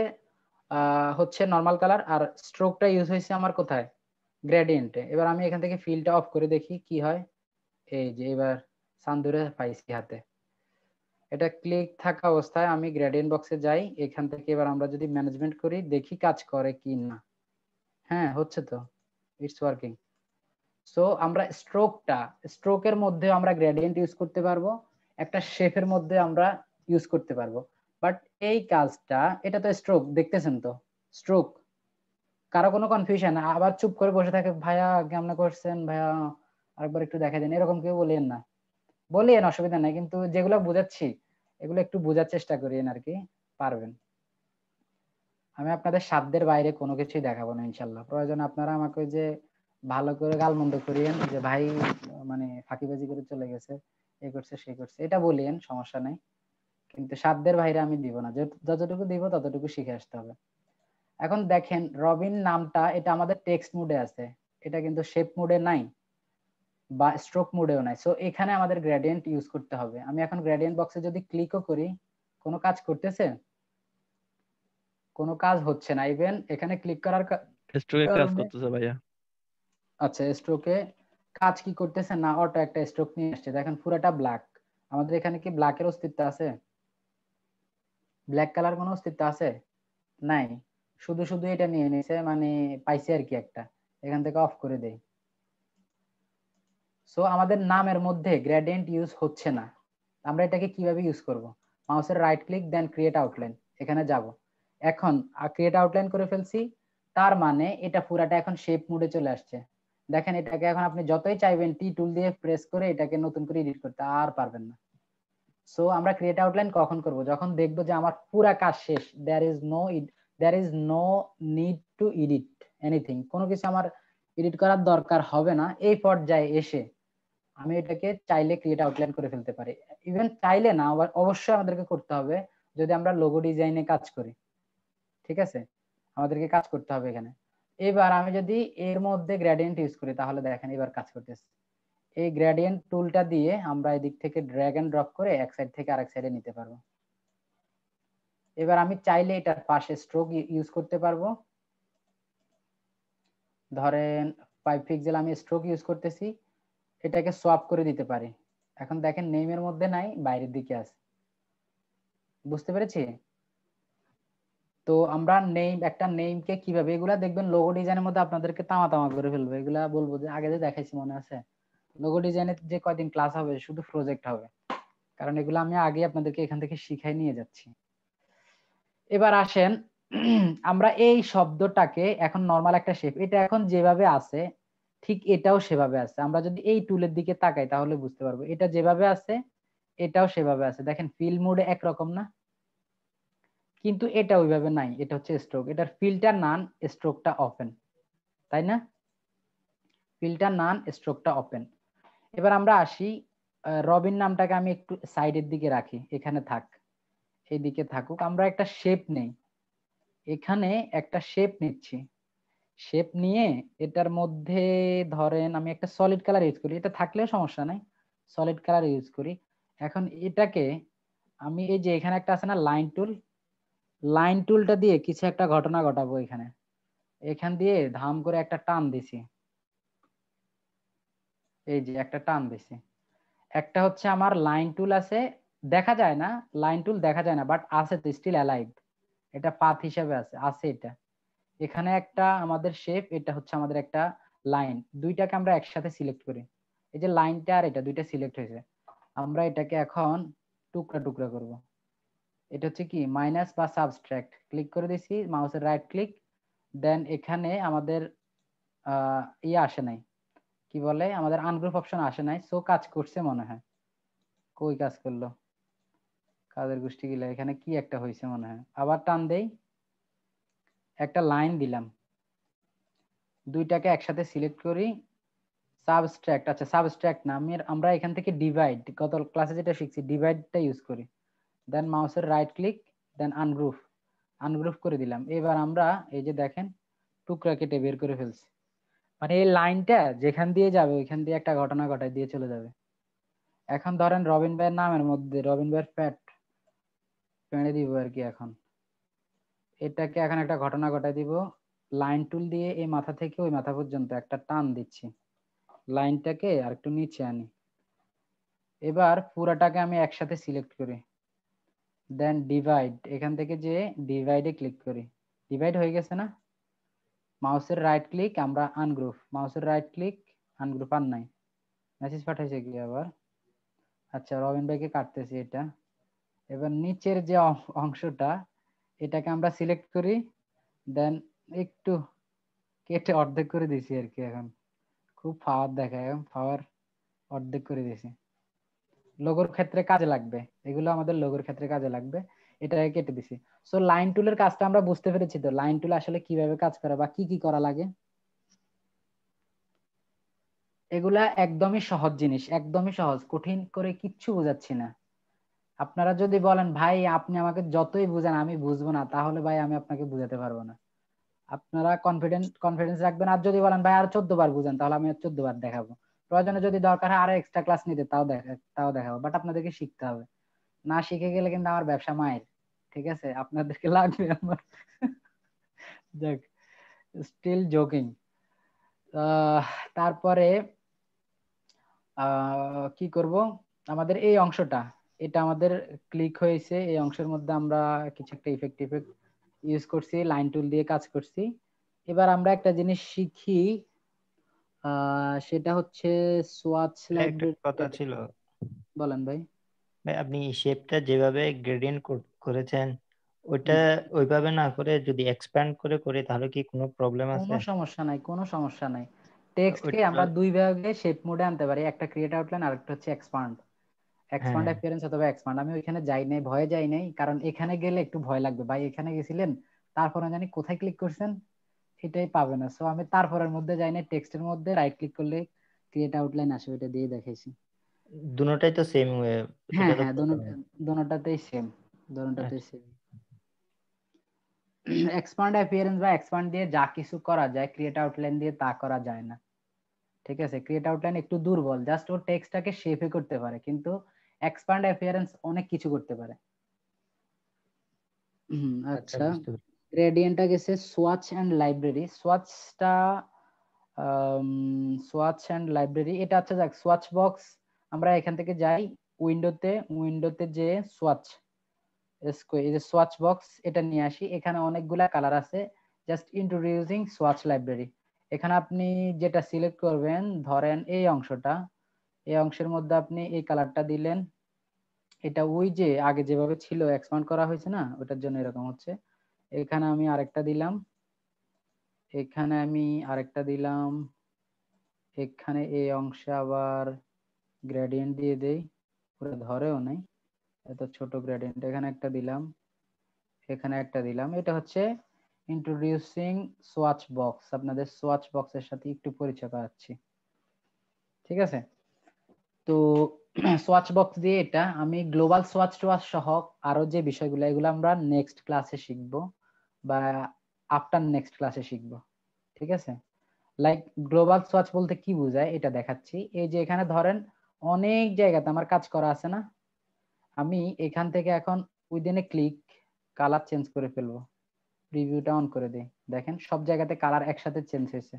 হচ্ছে নরমাল কালার, আর স্ট্রোকটা ইউজ হয়েছে আমার কোথায়, গ্রেডিয়েন্টে। এবার আমি এখান থেকে ফিলটা অফ করে দেখি কি হয়। এই যে এবার সান্দুরে পাইছি হাতে, এটা ক্লিক থাকা অবস্থায় আমি গ্রেডিয়েন্ট বক্সে যাই, এখান থেকে এবার আমরা যদি ম্যানেজমেন্ট করি দেখি কাজ করে কি না। হ্যাঁ হচ্ছে তো, ইটস ওয়ার্কিং। সো আমরা স্ট্রোকের মধ্যে আমরা গ্রেডিয়েন্ট ইউজ করতে পারবো, একটা শেপের মধ্যে আমরা ইউজ করতে পারবো। বাট এই কাজটা, এটা তো স্ট্রোক দেখতেছেন তো, স্ট্রোক, কারো কোনো কনফিউশন, আবার চুপ করে বসে থাকে, ভাইয়া কেমন করছেন ভাইয়া, আরেকবার একটু দেখা দেন, এরকম কেউ বলেন না, বলেন অসুবিধা নাই, কিন্তু যেগুলো বুঝাচ্ছি এগুলো একটু বোঝার চেষ্টা করিয়েন আর কি, পারবেন। আমি আপনাদের সাধ্যের বাইরে কোনো কিছুই দেখাবো না ইনশাল্লাহ। প্রয়োজন আপনারা আমাকে ওই যে ভালো করে গালমন্দ করিয়েন যে ভাই মানে ফাঁকিবাজি করে চলে গেছে, এই করছে সেই করছে, এটা বলিয়েন, সমস্যা নাই, কিন্তু সাধ্যের বাইরে আমি দিব না, যতটুকু দিব ততটুকু শিখে আসতে হবে। এখন দেখেন রবিন নামটা, এটা আমাদের টেক্সট মোডে আছে, এটা কিন্তু শেপ মোডে নাই বা স্ট্রোক মোডেও নাই। সো এখানে আমাদের গ্রেডিয়েন্ট ইউজ করতে হবে। আমি এখন গ্রেডিয়েন্ট বক্সে যদি ক্লিকও করি, কোনো কাজ করতেছে? কোনো কাজ হচ্ছে না। ইভেন এখানে ক্লিক করার স্ট্রোকে কাজ কারণে, করতেছে ভাইয়া। আচ্ছা স্ট্রোকে কাজ কি করতেছে না, অটো একটা স্ট্রোক নিয়ে আসছে, দেখেন পুরাটা ব্ল্যাক। আমাদের এখানে কি ব্ল্যাকের অস্তিত্ব আছে? ব্ল্যাক কালার কোনো অস্তিত্ব আছে? নাই, শুধু শুধু এটা নিয়ে নিছে, মানে পাইছে আর কি একটা। এখান থেকে অফ করে দেই। সো আমাদের নামের মধ্যে গ্রেডিয়েন্ট ইউজ হচ্ছে না। আমরা এটাকে কিভাবে ইউজ করব? মাউসের রাইট ক্লিক দেন ক্রিয়েট আউটলাইন, এখানে যাব। এখন ক্রিয়েট আউটলাইন করে ফেলছি, তার মানে এটা পুরাটা এখন শেপ মোডে চলে আসছে। দেখেন এটাকে এখন আপনি যতই চাইবেন টি টুল দিয়ে প্রেস করে এটাকে নতুন করে এডিট করতে আর পারবেন না। সো আমরা ক্রিয়েট আউটলাইন কখন করব? যখন দেখবো যে আমার পুরা কাজ শেষ, there is no need to edit anything, কোনো কিছু আমার এডিট করার দরকার হবে না, এই পর্যায়ে এসে আমি এটাকে চাইলে ক্রিয়েট আউটলাইন করে ফেলতে পারি। ইভেন চাইলে না, অবশ্যই আমাদেরকে করতে হবে যদি আমরা লোগো ডিজাইনে কাজ করি, ঠিক আছে, আমাদেরকে কাজ করতে হবে এখানে। এবার আমি যদি এর মধ্যে গ্রেডিয়েন্ট ইউজ করি, তাহলে দেখেন এবার কাজ করতেছে। এই গ্রেডিয়েন্ট টুলটা দিয়ে আমরা এদিক থেকে ড্র্যাগ এন্ড ড্রপ করে এক সাইড থেকে আরেক সাইডে নিতে পারবো। এবার আমি চাইলে এটার পাশে স্ট্রোক ইউজ করতে পারবো, ধরেন 5 পিক্সেল আমি স্ট্রোক ইউজ করতেছি, এটাকে সোয়াপ করে দিতে পারি। এখন দেখেন নেমের মধ্যে নাই, বাইরের দিকে আছে। বুঝতে পেরেছি? তো আমরা একটা নেমকে কিভাবে, এগুলা দেখবেন লোগো ডিজাইনের মধ্যে আপনাদেরকে তামা তামা করে ফেলবো, এগুলা বলবো যে আগে যে দেখাইছি মনে আছে, লোগো ডিজাইনের যে কয়দিন ক্লাস হবে শুধু প্রজেক্ট হবে, কারণ এগুলো আমি আগে আপনাদেরকে এখান থেকে শিখাই নিয়ে যাচ্ছি। এবার আসেন আমরা এই শব্দটাকে এখন নরমাল একটা শেপ, এটা এখন যেভাবে আছে ঠিক এটাও সেভাবে আছে। আমরা যদি এই টুলের দিকে তাকাই তাহলে বুঝতে পারবো এটা যেভাবে আছে এটাও সেভাবে আছে। দেখেন ফিল মোডে একরকম না, কিন্তু এটা ওইভাবে নাই, এটা হচ্ছে স্ট্রোক, এটার ফিলটা নান, স্ট্রোকটা ওপেন। তাই না? ফিল্ডটা নান, স্ট্রোকটা ওপেন। এবার আমরা আসি, রবিন নামটাকে আমি একটু সাইডের দিকে রাখি, এখানে থাক, এইদিকে থাকুক। আমরা একটা শেপ নেই, এখানে একটা শেপ নিচ্ছি। শেপ নিয়ে এটার মধ্যে ধরেন আমি একটা সলিড কালার ইউজ করি, এটা থাকলেও সমস্যা নাই, সলিড কালার ইউজ করি। এখন এটাকে আমি এই যে এখানে একটা আছে না লাইন টুল, লাইন টুলটা দিয়ে কিছু একটা ঘটনা ঘটাবো। এখানে এখান দিয়ে ধাম করে একটা টান দিছি, এই যে একটা টান দিছি। একটা হচ্ছে আমার লাইন টুল আছে, দেখা যায় না, লাইন টুল দেখা যায় না, বাট আছে তো, স্টিল অ্যালাইভ, এটা পাথ হিসেবে আছে এটা। এখানে একটা আমাদের শেপ, এটা হচ্ছে আমাদের একটা লাইন, দুইটাকে আমরা একসাথে সিলেক্ট করি। এই যে লাইনটা আর এটা দুইটা সিলেক্ট হয়েছে, আমরা এটাকে এখন টুকরা টুকরা করব। এটা হচ্ছে কি মাইনাস বা সাবট্রাক্ট, ক্লিক করে দিছি, মাউসের রাইট ক্লিক, দেন এখানে আমাদের ইয়ে আসে নাই, কি বলে, আমাদের আনগ্রুপ অপশন আসে নাই, সো কাজ করছে মনে হয়। কই কাজ করলো, কাজের গোষ্ঠী গিলা, এখানে কি একটা হয়েছে মনে হয়। আবার টান দেই, একটা লাইন দিলাম, দুইটাকে একসাথে সিলেক্ট করি, সাবট্রাক্ট, আচ্ছা সাবট্রাক্ট না, আমরা এখান থেকে ডিভাইড, গত ক্লাসে যেটা শিখছি ডিভাইডটা ইউজ করি। দেন মাউসের রাইট ক্লিক, দেন আনগ্রুপ, আনগ্রুপ করে দিলাম। এবার আমরা এই যে দেখেন টুকরা কেটে বের করে ফেলছি, মানে এই লাইনটা যেখান দিয়ে যাবে ওইখান দিয়ে একটা ঘটনা ঘটায় দিয়ে চলে যাবে। এখন ধরেন রবিন ভাইয়ের নামের মধ্যে রবিন ভাইয়ের প্যাট পেড়ে দিব আর কি। এখন এটাকে এখন একটা ঘটনা ঘটায় দিব, লাইন টুল দিয়ে এই মাথা থেকে ওই মাথা পর্যন্ত একটা টান দিচ্ছি, লাইনটাকে আর একটু নিচে আনি। এবার পুরাটাকে আমি একসাথে সিলেক্ট করি, দেন ডিভাইড, এখান থেকে যে ডিভাইডে ক্লিক করি, ডিভাইড হয়ে গেছে না? মাউসের রাইট ক্লিক, আমরা আনগ্রুপ, মাউসের রাইট ক্লিক, আনগ্রুপ, আর নাই, মেসেজ পাঠাইছে কি আবার। আচ্ছা রবিন ভাইকে কাটতেছি এটা। এবার নিচের যে অংশটা, এটাকে আমরা সিলেক্ট করি, দেন একটু কেটে অর্ধেক করে দিছি আর কি। এখন খুব পাওয়ার দেখায়, পাওয়ার অর্ধেক করে দিছি, লোগোর ক্ষেত্রে কাজে লাগবে, এগুলো আমাদের লোগোর ক্ষেত্রে কাজে লাগবে, এটাকে কেটে দিছি। সো লাইন টুলের কাজটা আমরা বুঝতে পেরেছি তো, লাইন টুল আসলে কিভাবে কাজ করে বা কি কি করা লাগে। এগুলা একদমই সহজ জিনিস, একদমই সহজ, কঠিন করে কিচ্ছু বোঝাচ্ছি না। আপনারা যদি বলেন ভাই আপনি আমাকে যতই বুঝান আমি বুঝবো না, তাহলে ভাই আমি আপনাকে বুঝাতে পারবো না। আপনারা কনফিডেন্স রাখবেন। আর যদি বলেন ভাই আর 14 বার বুঝান, তাহলে আমি আর 14 বার দেখাবো। প্রয়োজনে যদি দরকার হয় আরো এক্সট্রা ক্লাস নিতে, তাও দেখাবো, বাট আপনাদেরকে শিখতে হবে। না শিখে গেলে কিন্তু আমার ব্যবসা মায়ের, ঠিক আছে? আপনাদেরকে লাগবে আমার। যাক, স্টিল জোকিং। তারপরে কি করব, আমাদের এই অংশটা, এটা আমাদের ক্লিক হয়েছে, এই অংশের মধ্যে আমরা কিছু একটা ইফেক্ট ইউজ করছি, লাইন টুল দিয়ে কাজ করছি। এবার আমরা একটা জিনিস শিখি, সেটা হচ্ছে সোয়াচ একটা লাইব্রেরি। কথা ছিল বলেন ভাই। ভাই, আপনি শেপটা যেভাবে গ্রেডিয়েন্ট করেছেন ওইটা ওইভাবে না করে যদি এক্সপ্যান্ড করে করি তাহলে কি কোনো প্রবলেম আছে? কোনো সমস্যা নাই, কোনো সমস্যা নাই। টেক্সটকে ওইটা আমরা দুই ভাগে শেপ মোডে আনতে পারি, একটা ক্রিয়েট আউটলাইন আর একটা হচ্ছে এক্সপান্ড। এক্সপান্ড হ্যাঁ, অ্যাপিয়ারেন্স অথবা এক্সপান্ড। আমি ওইখানে যাই নাই, ভয়ে যাই নাই, কারণ এখানে গেলে একটু ভয় লাগবে ভাই। এখানে গেছিলেন, তারপরে জানি কোথায় ক্লিক করছেন এটাই পাবে না। সো আমি তারপরের মধ্যে যাই নাই, টেক্সটের মধ্যে রাইট ক্লিক করলে ক্রিয়েট আউটলাইন আসে, ওইটা দিয়ে দেখাইছি। দুটোটাই তো সেম ওয়ে, হ্যাঁ এটা তো হ্যাঁ, প্রথমে। দোনোটাতেই সেম, দোনোটাতেই আচ্ছা, সেম। এক্সপান্ড অ্যাপিয়ারেন্স বা এক্সপান্ড দিয়ে যা কিছু করা যায়, ক্রিয়েট আউটলাইন দিয়ে তা করা যায় না, ঠিক আছে? ক্রিয়েট আউটলাইন একটু দুর্বল, জাস্ট ও টেক্সটটাকে শেপে করতে পারে, কিন্তু এক্সপান্ড অ্যাপিয়ারেন্স অনেক কিছু করতে পারে। আচ্ছা, আচ্ছা, বুঝতে পারছি। গ্রেডিয়েন্টটা গেছে সোয়াচ এন্ড লাইব্রেরি। সোয়াচটা সোয়াচ এন্ড লাইব্রেরি এটা, আচ্ছা যাক, সোয়াচ বক্স। আমরা এখান থেকে যাই উইন্ডোতে যে সোয়াচ, এই যে সোয়াচ বক্স, এটা নিয়ে আসি। এখানে অনেকগুলা কালার আছে, জাস্ট ইন্ট্রোডিউসিং সোয়াচ লাইব্রেরি। এখানে আপনি যেটা সিলেক্ট করবেন, ধরেন এই অংশটা, এই অংশের মধ্যে আপনি এই কালারটা দিলেন, এটা ওই যে আগে যেভাবে ছিল এক্সপান্ড করা হয়েছে না, ওটার জন্য এরকম হচ্ছে। এখানে আমি আরেকটা দিলাম, এখানে আমি আরেকটা দিলাম, এখানে এই অংশে আবার গ্রেডিয়েন্ট দিয়ে দেই, পুরো ধরেও নাই, এত ছোট গ্রেডিয়েন্ট। এখানে একটা দিলাম, এখানে একটা দিলাম। এটা হচ্ছে ইন্ট্রোডিউসিং সোয়াচ বক্স, আপনাদের সোয়াচ বক্সের সাথে একটু পরিচয় করাচ্ছি। ঠিক আছে, তো সোয়াচ বক্স দিয়ে এটা আমি গ্লোবাল সোয়াচ টোয়াচ সহ আরো যে বিষয়গুলো এগুলো আমরা নেক্সট ক্লাসে শিখব বা আফটার নেক্সট ক্লাসে শিখব। ঠিক আছে, লাইক গ্লোবাল সোয়াচ বলতে কি বোঝায় এটা দেখাচ্ছি। এই যে এখানে ধরেন অনেক জায়গাতে আমার কাজ করা আছে না, আমি এখান থেকে এখন within a click colour change করে ফেলবো। প্রিভিউটা অন করে দিই, দেখেন সব জায়গাতে কালার একসাথে চেঞ্জ হয়েছে।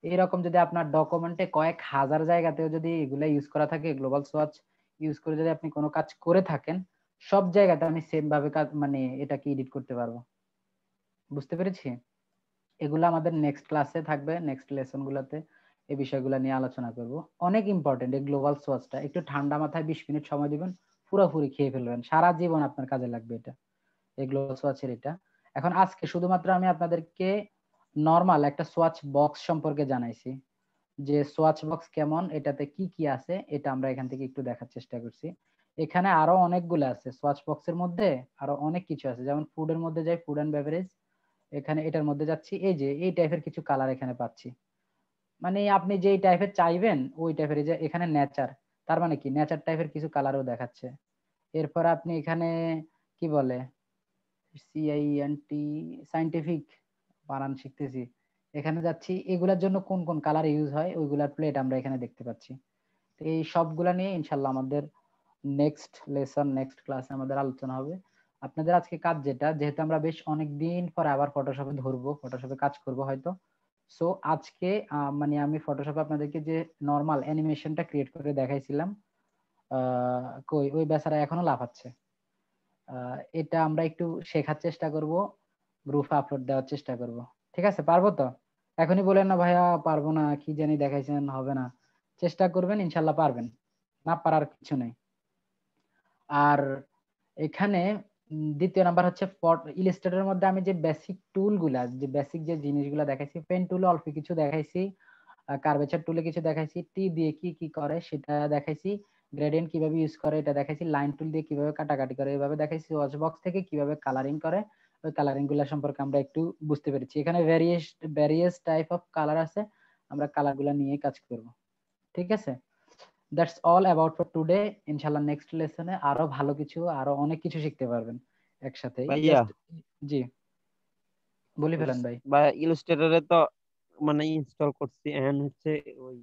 এইরকম যদি আপনার ডকুমেন্টে কয়েক হাজার জায়গাতেও যদি এগুলা ইউজ করা থাকে, গ্লোবাল সোয়াচ ইউজ করে যদি আপনি কোনো কাজ করে থাকেন, সব জায়গাতে আমি সেম ভাবে কাজ মানে এটাকে এডিট করতে পারবো। বুঝতে পেরেছি? এগুলো আমাদের নেক্সট ক্লাসে থাকবে, নেক্সট লেসন গুলোতে এই বিষয়গুলো নিয়ে আলোচনা করব। অনেক ইম্পর্টেন্ট এই গ্লোবাল সোয়াচটা, একটু ঠান্ডা মাথায় 20 মিনিট সময় দিবেন, পুরোপুরি খেয়ে ফেলবেন, সারা জীবন আপনার কাজে লাগবে এটা, এই গ্লোবাল সোয়াচের এটা। এখন আজকে শুধুমাত্র আমি আপনাদেরকে নরমাল একটা সোয়াচ বক্স সম্পর্কে জানাইছি, যে সোয়াচ বক্স কেমন, এটাতে কি কি আছে, এটা আমরা এখান থেকে একটু দেখার চেষ্টা করছি। এখানে আরো অনেকগুলো আছে সোয়াচ বক্সের মধ্যে, আরো অনেক কিছু আছে। যেমন ফুডের মধ্যে যাই, ফুড এন্ড বেভারেজ, এখানে এটার মধ্যে যাচ্ছি, এই যে এই টাইপের কিছু কালার এখানে পাচ্ছি। মানে আপনি যেই টাইপের চাইবেন ওই টাইপের, যে এখানে নেচার, তার মানে কি নেচার টাইপের কিছু কালারও দেখাচ্ছে। এরপর আপনি এখানে কি বলে সিআইএনটি, সাইন্টিফিক বানান শিখতেছি, এখানে যাচ্ছি, এগুলার জন্য কোন কোন কালার ইউজ হয় ওইগুলার প্লেট আমরা এখানে দেখতে পাচ্ছি। তো এই সবগুলা নিয়ে ইনশাল্লাহ আমাদের নেক্সট লেসন, নেক্সট ক্লাসে আমাদের আলোচনা হবে। আপনাদের আজকে কাজ যেটা, যেহেতু আমরা বেশ অনেক দিন পরে আবার ফটোশপে ধরবো, ফটোশপে কাজ করব হয়তো, সো আজকে মানে আমি ফটোশপে আপনাদেরকে যে নর্মাল অ্যানিমেশনটা ক্রিয়েট করে দেখাইছিলাম, কই ওই বেচারা এখনো লাফাচ্ছে। এটা আমরা একটু শেখার চেষ্টা করব, গ্রুপে আপলোড দেওয়ার চেষ্টা করব। ঠিক আছে, পারবো তো? এখনই বলেন না ভাইয়া পারবো না, কি জানি দেখাইছেন হবে না। চেষ্টা করবেন, ইনশাল্লাহ পারবেন, না পারার কিছু নেই। আর এখানে দ্বিতীয় নাম্বার হচ্ছে ইলাস্ট্রেটরের মধ্যে আমি যে বেসিক টুল গুলা, যে বেসিক যে জিনিসগুলো দেখাইছি, পেন টুলে অল্প কিছু দেখাইছি, কার্ভেচার টুলে কিছু দেখাইছি, টি দিয়ে কি কি করে সেটা দেখাইছি, গ্রেডিয়েন্ট কিভাবে ইউজ করে এটা দেখাইছি, লাইন টুল দিয়ে কিভাবে কাটাকাটি করে এভাবে দেখাইছি, ওয়াচ বক্স থেকে কিভাবে কালারিং করে ওই কালারিং গুলা সম্পর্কে আমরা একটু বুঝতে পেরেছি। এখানে ভ্যারিয়াস টাইপ অফ কালার আছে, আমরা কালার গুলা নিয়ে কাজ করব। ঠিক আছে, that's all about for today. ইনশাআল্লাহ নেক্সট লেসনে আরো ভালো কিছু, আরো অনেক কিছু শিখতে পারবেন একসাথে। ভাইয়া জি বলি ফেলেন ভাই। ভাই ইলাস্ট্রেটরে তো মানে ইনস্টল করছি, এন্ড হচ্ছে ওই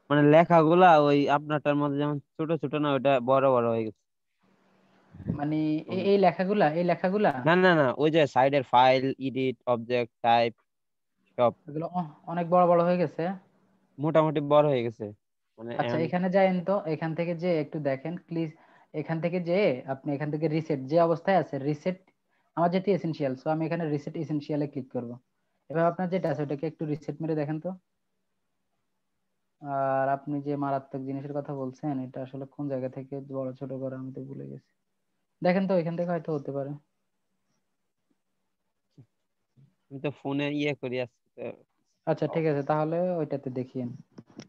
মানে লেখাগুলা ওই আপনারটার মধ্যে যেমন ছোট ছোট না, ওটা বড় বড় হয়ে গেছে। মানে এই লেখাগুলা, এই লেখাগুলা না না না, ওই যে সাইডের ফাইল, এডিট, অবজেক্ট, টাইপ সব এগুলো অনেক বড় বড় হয়ে গেছে। মোটামুটি বড় হয়ে গেছে মানে আচ্ছা এখানে যায়েন তো, এখান থেকে যে একটু দেখেন প্লিজ, এখান থেকে যে আপনি এখান থেকে রিসেট যে অবস্থায় আছে, রিসেট আমার যেটি এসেনশিয়াল, সো আমি এখানে রিসেট এসেনশিয়ালে ক্লিক করব। এবার আপনার যেটা আছে ওটাকে একটু রিসেট মেরে দেখেন তো। আর আপনি যে মারাত্মক জিনিসের কথা বলছেন, এটা আসলে কোন জায়গা থেকে বড় ছোট করে আমি তো ভুলে গেছি। দেখেন তো এখান থেকে হয়তো হতে পারে। আমি তো ফোনে ইয়ে করি আজকে। আচ্ছা ঠিক আছে, তাহলে ওইটাতে দেখিয়েন,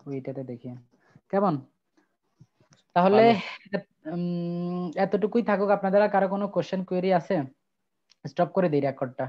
ওইটাতে দেখিয়েন কেমন। তাহলে এতটুকুই থাকুক। আপনাদের আর কারো কোনো কোশ্চেন কোয়েরি আছে? স্টপ করে দিই রেকর্ডটা।